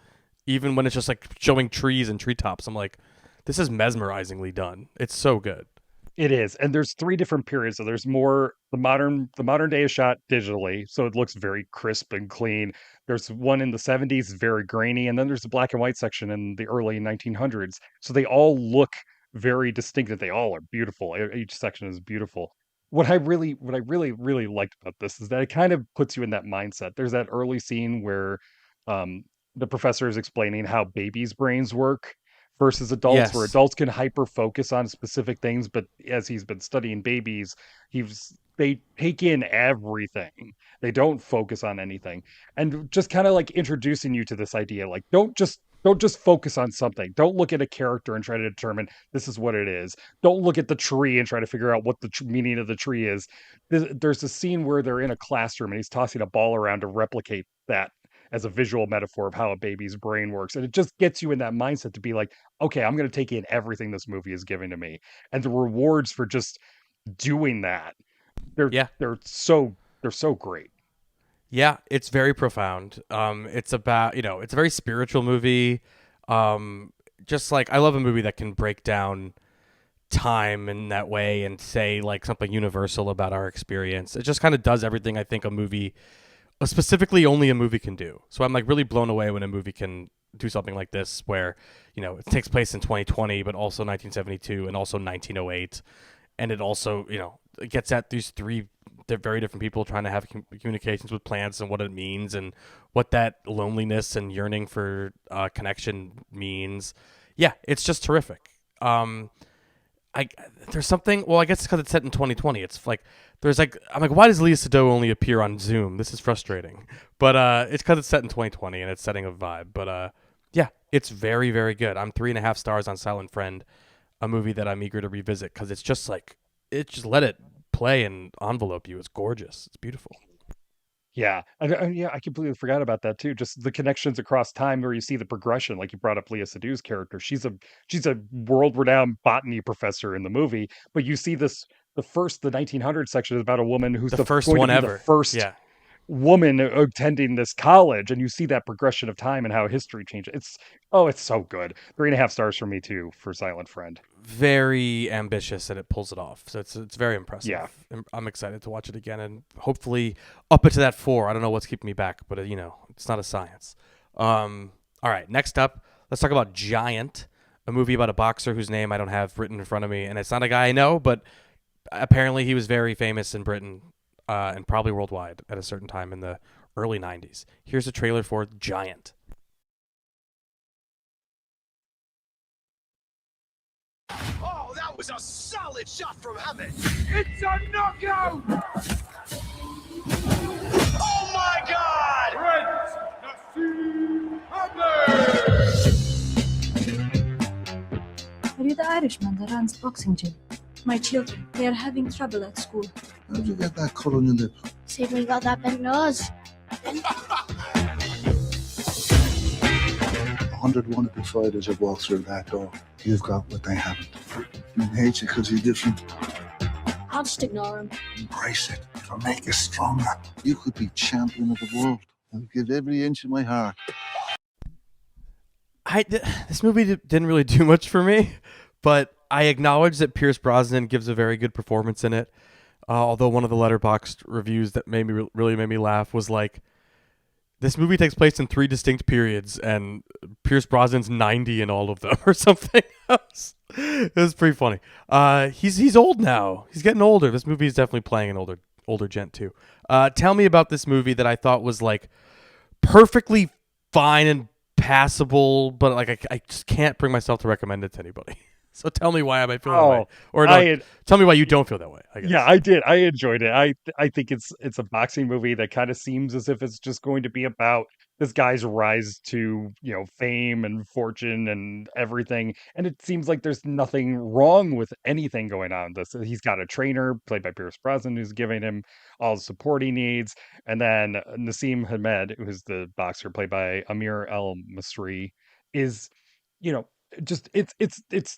Even when it's just like showing trees and treetops, I'm like, this is mesmerizingly done. It's so good. It is. And there's 3 different periods. So there's more, the modern day is shot digitally, so it looks very crisp and clean. There's one in the 70s, very grainy, and then there's the black and white section in the early 1900s. So they all look very distinctive. They all are beautiful. Each section is beautiful. What I really liked about this is that it kind of puts you in that mindset. There's that early scene where the professor is explaining how babies' brains work versus adults, where adults can hyper focus on specific things, but as he's been studying babies, they take in everything. They don't focus on anything. And just kind of like introducing you to this idea, like don't just focus on something. Don't look at a character and try to determine this is what it is. Don't look at the tree and try to figure out what the meaning of the tree is. There's a scene where they're in a classroom and he's tossing a ball around to replicate that as a visual metaphor of how a baby's brain works. And it just gets you in that mindset to be like, okay, I'm going to take in everything this movie is giving to me. And the rewards for just doing that, they're so great. Yeah, it's very profound. It's about, it's a very spiritual movie. Just like, I love a movie that can break down time in that way and say like something universal about our experience. It just kind of does everything I think specifically only a movie can do. So I'm like really blown away when a movie can do something like this, where, it takes place in 2020, but also 1972 and also 1908. And it also, it gets at these 3 very different people trying to have communications with plants and what it means and what that loneliness and yearning for connection means. Yeah, it's just terrific. There's something, well, I guess it's because it's set in 2020. It's like, I'm like, why does Léa Seydoux only appear on Zoom? This is frustrating. But it's because it's set in 2020 and it's setting a vibe. But yeah, it's very, very good. I'm 3.5 stars on Silent Friend, a movie that I'm eager to revisit because it's just like, let it play and envelope you. It's gorgeous. It's beautiful. Yeah. I completely forgot about that too. Just the connections across time where you see the progression, like you brought up Léa Seydoux's character. She's a world-renowned botany professor in the movie, but you see this, the 1900s section is about a woman who's the first one ever. woman attending this college, and you see that progression of time and how history changes. It's so good. 3.5 stars for me too for Silent Friend. Very ambitious, and it pulls it off. So it's very impressive. Yeah. I'm excited to watch it again and hopefully up it to that 4. I don't know what's keeping me back, but it's not a science. All right, next up, let's talk about Giant, a movie about a boxer whose name I don't have written in front of me, and it's not a guy I know, but apparently he was very famous in Britain and probably worldwide at a certain time in the early 90s. Here's a trailer for Giant. Oh, that was a solid shot from Hammett. It's a knockout! Oh my God! Are you the Irishman that runs boxing gym? My children, they are having trouble at school. How'd you get that cut on your lip? See if we got that big nose. 100 wannabe fighters have walked through that door. You've got what they haven't. You hate you because you're different. I'll just ignore him. Embrace it. It'll make you stronger. You could be champion of the world. I'll give every inch of my heart. This movie didn't really do much for me, but I acknowledge that Pierce Brosnan gives a very good performance in it. Although one of the Letterboxd reviews that really made me laugh was like, this movie takes place in 3 distinct periods, and Pierce Brosnan's 90 in all of them, or something else. It was pretty funny. He's old now. He's getting older. This movie is definitely playing an older gent too. Tell me about this movie that I thought was like perfectly fine and passable, but like I just can't bring myself to recommend it to anybody. So tell me why I might feel that way, or no, tell me why you don't feel that way. I guess. Yeah, I did. I enjoyed it. I think it's a boxing movie that kind of seems as if it's just going to be about this guy's rise to fame and fortune and everything. And it seems like there's nothing wrong with anything going on. He's got a trainer played by Pierce Brosnan who's giving him all the support he needs, and then Nassim Hamed, who's the boxer played by Amir El Masri, is just it's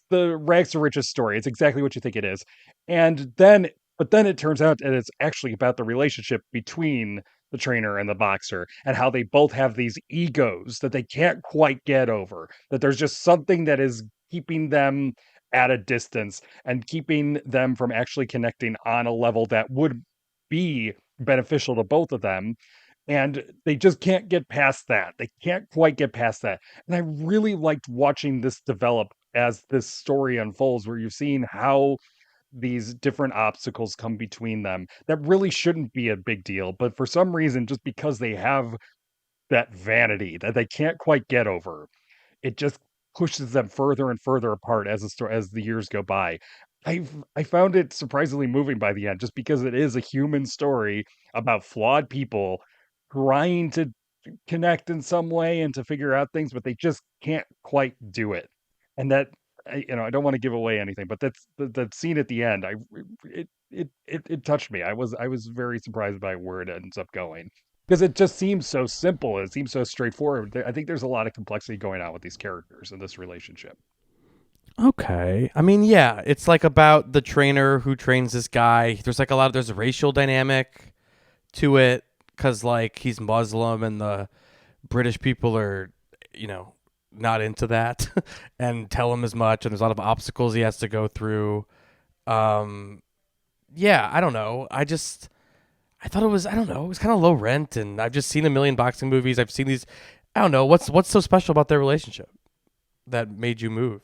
the rags to riches story. It's exactly what you think it is. But then it turns out that it's actually about the relationship between the trainer and the boxer, and how they both have these egos that they can't quite get over, that there's just something that is keeping them at a distance and keeping them from actually connecting on a level that would be beneficial to both of them. And they just can't get past that. They can't quite get past that. And I really liked watching this develop as this story unfolds, where you've seen how these different obstacles come between them that really shouldn't be a big deal. But for some reason, just because they have that vanity that they can't quite get over, it just pushes them further and further apart as the years go by. I found it surprisingly moving by the end, just because it is a human story about flawed people trying to connect in some way and to figure out things, but they just can't quite do it. And that, I don't want to give away anything, but that's the scene at the end. It touched me. I was very surprised by where it ends up going, because it just seems so simple. It seems so straightforward. I think there's a lot of complexity going on with these characters in this relationship. Okay. I mean, yeah, it's like about the trainer who trains this guy. There's a racial dynamic to it, because like he's Muslim and the British people are, not into that and tell him as much. And there's a lot of obstacles he has to go through. Yeah, I don't know. I thought it was, it was kind of low rent, and I've just seen a million boxing movies. I've seen these. I don't know. What's so special about their relationship that made you move?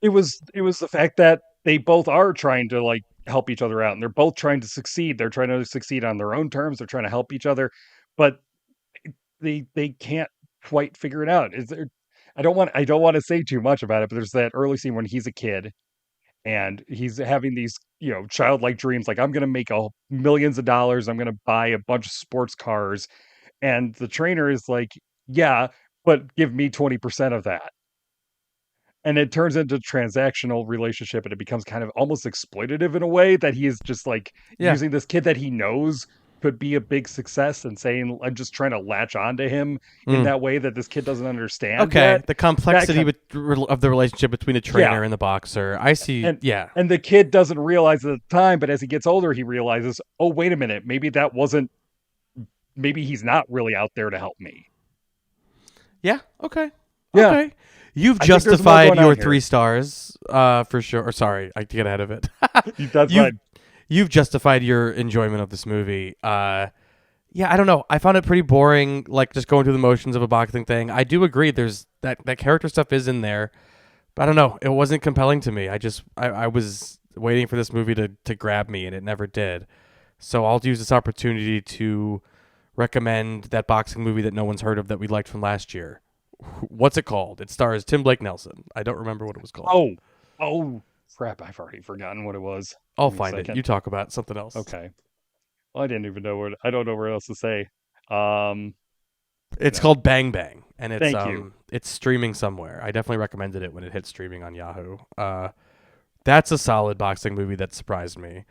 It was the fact that they both are trying to like help each other out, and they're both trying to succeed. They're trying to succeed on their own terms. They're trying to help each other, but they can't quite figure it out. I don't want to say too much about it, but there's that early scene when he's a kid and he's having these, childlike dreams, like, I'm going to make millions of dollars. I'm going to buy a bunch of sports cars. And the trainer is like, yeah, but give me 20% of that. And it turns into a transactional relationship, and it becomes kind of almost exploitative in a way, that he is just like using this kid that he knows could be a big success and saying, I'm just trying to latch onto him in that way that this kid doesn't understand. Okay, the complexity of the relationship between the trainer and the boxer. I see, And the kid doesn't realize at the time, but as he gets older, he realizes, oh, wait a minute, maybe that wasn't maybe he's not really out there to help me. Yeah. Okay. Yeah. Okay. You've I think there's more justified going on your here. 3 stars, for sure. Or sorry, I get ahead of it. That's fine. You've justified your enjoyment of this movie. Yeah, I don't know. I found it pretty boring, like just going through the motions of a boxing thing. I do agree. There's that character stuff is in there, but I don't know. It wasn't compelling to me. I was waiting for this movie to grab me, and it never did. So I'll use this opportunity to recommend that boxing movie that no one's heard of that we liked from last year. What's it called? It stars Tim Blake Nelson. I don't remember what it was called. Oh, crap! I've already forgotten what it was. I'll Give me a find it. second. You talk about something else. Okay. Well, I didn't even know I don't know what else to say. It's called Bang Bang, and it's Thank you. It's streaming somewhere. I definitely recommended it when it hit streaming on Yahoo. That's a solid boxing movie that surprised me.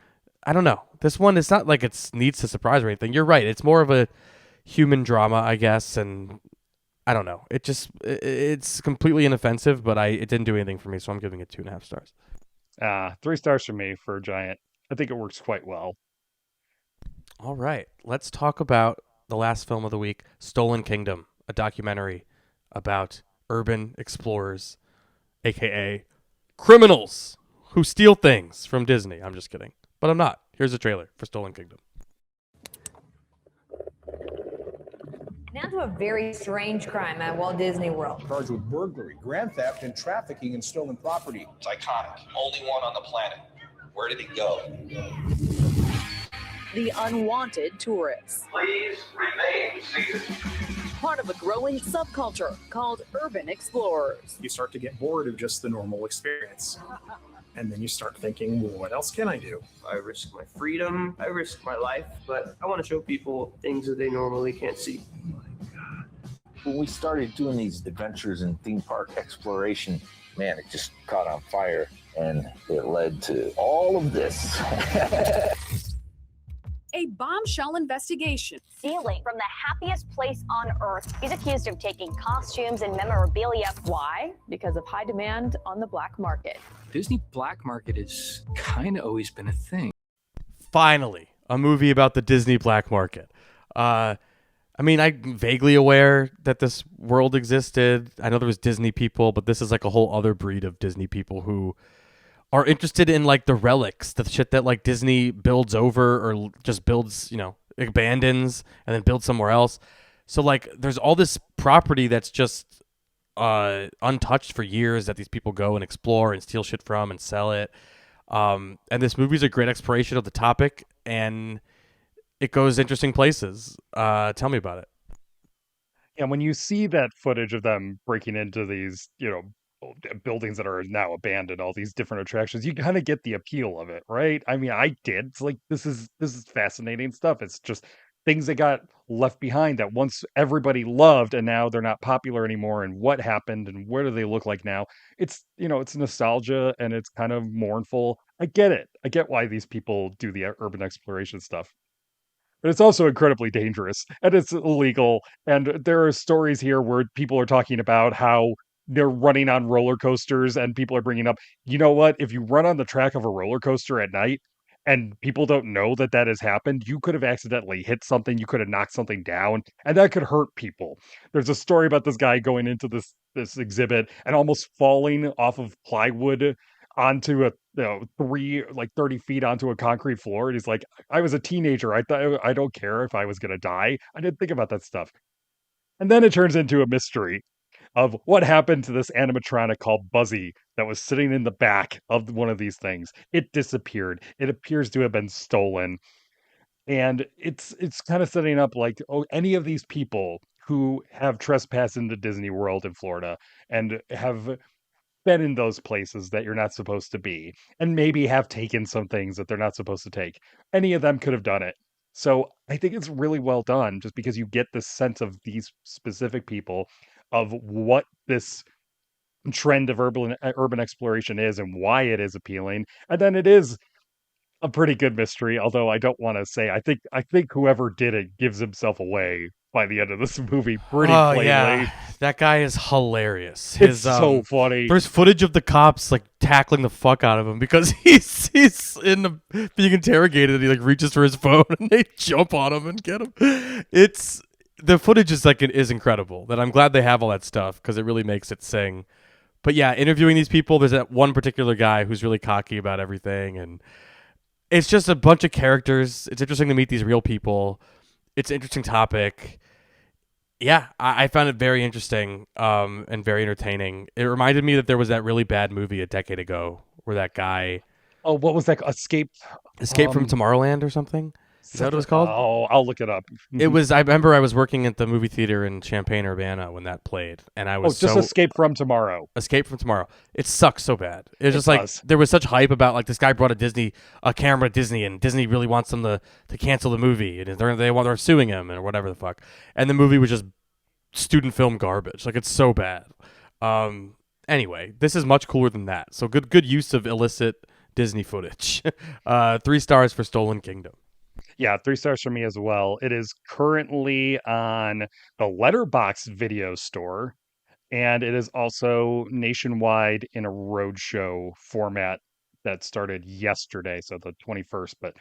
I don't know. This one, it's not like it needs to surprise or anything. You're right. It's more of a human drama, I guess, and I don't know. It's completely inoffensive, but it didn't do anything for me, so I'm giving it 2.5 stars. 3 stars for me for Giant. I think it works quite well. All right. Let's talk about the last film of the week, Stolen Kingdom, a documentary about urban explorers, a.k.a. criminals who steal things from Disney. I'm just kidding. But I'm not. Here's a trailer for Stolen Kingdom. Now to a very strange crime at Walt Disney World. Charged with burglary, grand theft, and trafficking in stolen property. It's iconic. Only one on the planet. Where did it go? The unwanted tourists. Please remain seated. Part of a growing subculture called urban explorers. You start to get bored of just the normal experience. And then you start thinking, well, what else can I do? I risk my freedom, I risk my life, but I want to show people things that they normally can't see. When we started doing these adventures in theme park exploration, man, it just caught on fire, and it led to all of this. A bombshell investigation. Stealing from the happiest place on earth. He's accused of taking costumes and memorabilia. Why? Because of high demand on the black market. Disney black market has kind of always been a thing. Finally, a movie about the Disney black market. I mean, I'm vaguely aware that this world existed. I know there was Disney people, but this is like a whole other breed of Disney people who are interested in like the relics, the shit that like Disney builds over or just builds, abandons and then builds somewhere else. So like there's all this property that's just untouched for years that these people go and explore and steal shit from and sell it. And this movie's a great exploration of the topic, and it goes interesting places. Tell me about it. Yeah, when you see that footage of them breaking into these, buildings that are now abandoned, all these different attractions, you kind of get the appeal of it, right? I mean, I did. It's like this is fascinating stuff. It's just things that got left behind that once everybody loved and now they're not popular anymore, and what happened and where do they look like now. It's it's nostalgia and it's kind of mournful. I get it. I get why these people do the urban exploration stuff. But it's also incredibly dangerous and it's illegal. And there are stories here where people are talking about how they're running on roller coasters, and people are bringing up, you know what? If you run on the track of a roller coaster at night and people don't know that that has happened, you could have accidentally hit something. You could have knocked something down, and that could hurt people. There's a story about this guy going into this exhibit and almost falling off of plywood onto a 30 feet onto a concrete floor, and he's like, I was a teenager, I thought I don't care if I was gonna die, I didn't think about that stuff. And then it turns into a mystery of what happened to this animatronic called Buzzy that was sitting in the back of one of these things. It disappeared. It appears to have been stolen, and it's kind of setting up like, any of these people who have trespassed into Disney World in Florida and have been in those places that you're not supposed to be, and maybe have taken some things that they're not supposed to take. Any of them could have done it. So I think it's really well done, just because you get this sense of these specific people, of what this trend of urban exploration is and why it is appealing. And then it is a pretty good mystery, although I don't want to say, I think whoever did it gives himself away by the end of this movie pretty plainly. Yeah. That guy is hilarious. It's so funny. There's footage of the cops like tackling the fuck out of him because he's being interrogated and he like reaches for his phone and they jump on him and get him. The footage is incredible. That I'm glad they have all that stuff because it really makes it sing. But yeah, interviewing these people, there's that one particular guy who's really cocky about everything, and it's just a bunch of characters. It's interesting to meet these real people. It's an interesting topic. Yeah, I found it very interesting and very entertaining. It reminded me that there was that really bad movie a decade ago where that guy... Oh, what was that? Escape from Tomorrowland or something? Is that what it was called? Oh, I'll look it up. It was. I remember I was working at the movie theater in Champaign-Urbana when that played, and I was Escape from Tomorrow. Escape from Tomorrow. It sucks so bad. It's just like there was such hype about like this guy brought a camera to Disney, and Disney really wants them to cancel the movie, and they're suing him and whatever the fuck. And the movie was just student film garbage. Like it's so bad. Anyway, this is much cooler than that. So good use of illicit Disney footage. 3 stars for Stolen Kingdom. Yeah, 3 stars for me as well. It is currently on the Letterboxd video store, and it is also nationwide in a roadshow format that started yesterday, so the 21st. But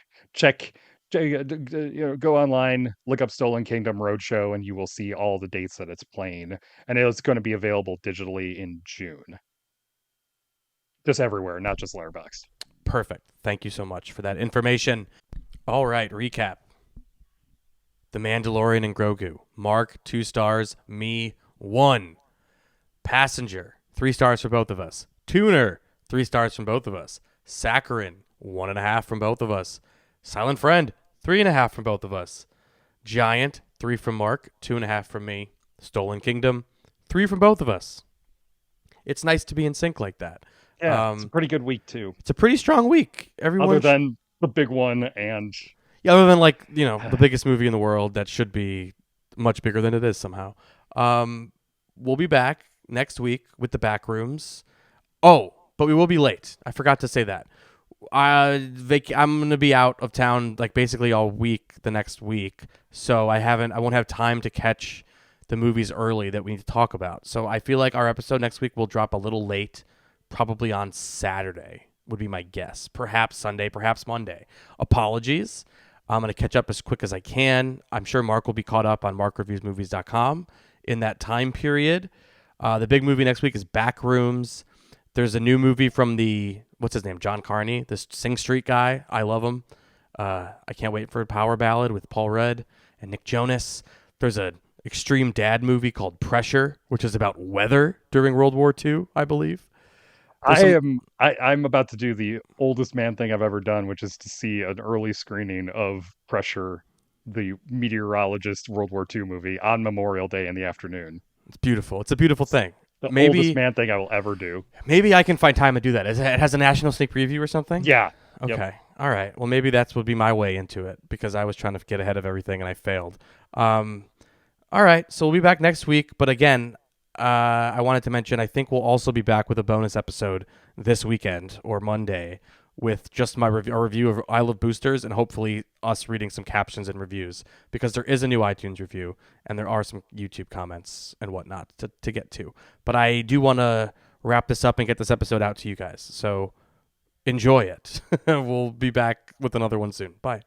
go online, look up Stolen Kingdom Roadshow, and you will see all the dates that it's playing. And it's going to be available digitally in June. Just everywhere, not just Letterboxd. Perfect. Thank you so much for that information. All right, recap. The Mandalorian and Grogu. Mark, 2 stars. Me, 1. Passenger, 3 stars for both of us. Tuner, 3 stars from both of us. Saccharine, 1.5 from both of us. Silent Friend, 3.5 from both of us. Giant, 3 from Mark, 2.5 from me. Stolen Kingdom, 3 from both of us. It's nice to be in sync like that. Yeah, it's a pretty good week too. It's a pretty strong week. Other than the big one and... Yeah, other than the biggest movie in the world that should be much bigger than it is somehow. We'll be back next week with the back rooms. Oh, but we will be late. I forgot to say that. I'm going to be out of town like basically all week the next week, so I won't have time to catch the movies early that we need to talk about. So I feel like our episode next week will drop a little late, probably on Saturday would be my guess. Perhaps Sunday, perhaps Monday. Apologies. I'm going to catch up as quick as I can. I'm sure Mark will be caught up on markreviewsmovies.com in that time period. The big movie next week is Backrooms. There's a new movie from what's his name? John Carney, this Sing Street guy. I love him. I can't wait for a Power Ballad with Paul Rudd and Nick Jonas. There's an extreme dad movie called Pressure, which is about weather during World War II, I believe. I'm about to do the oldest man thing I've ever done, which is to see an early screening of Pressure, the meteorologist World War II movie, on Memorial Day in the afternoon. It's beautiful. It's a beautiful thing. The oldest man thing I will ever do. Maybe I can find time to do that. It has a national sneak preview or something? Yeah. Okay. Yep. All right. Well, maybe that would be my way into it because I was trying to get ahead of everything and I failed. All right. So we'll be back next week. But again, I wanted to mention, I think we'll also be back with a bonus episode this weekend or Monday with just our review of I Love Boosters and hopefully us reading some captions and reviews because there is a new iTunes review and there are some YouTube comments and whatnot to get to. But I do want to wrap this up and get this episode out to you guys. So enjoy it. We'll be back with another one soon. Bye.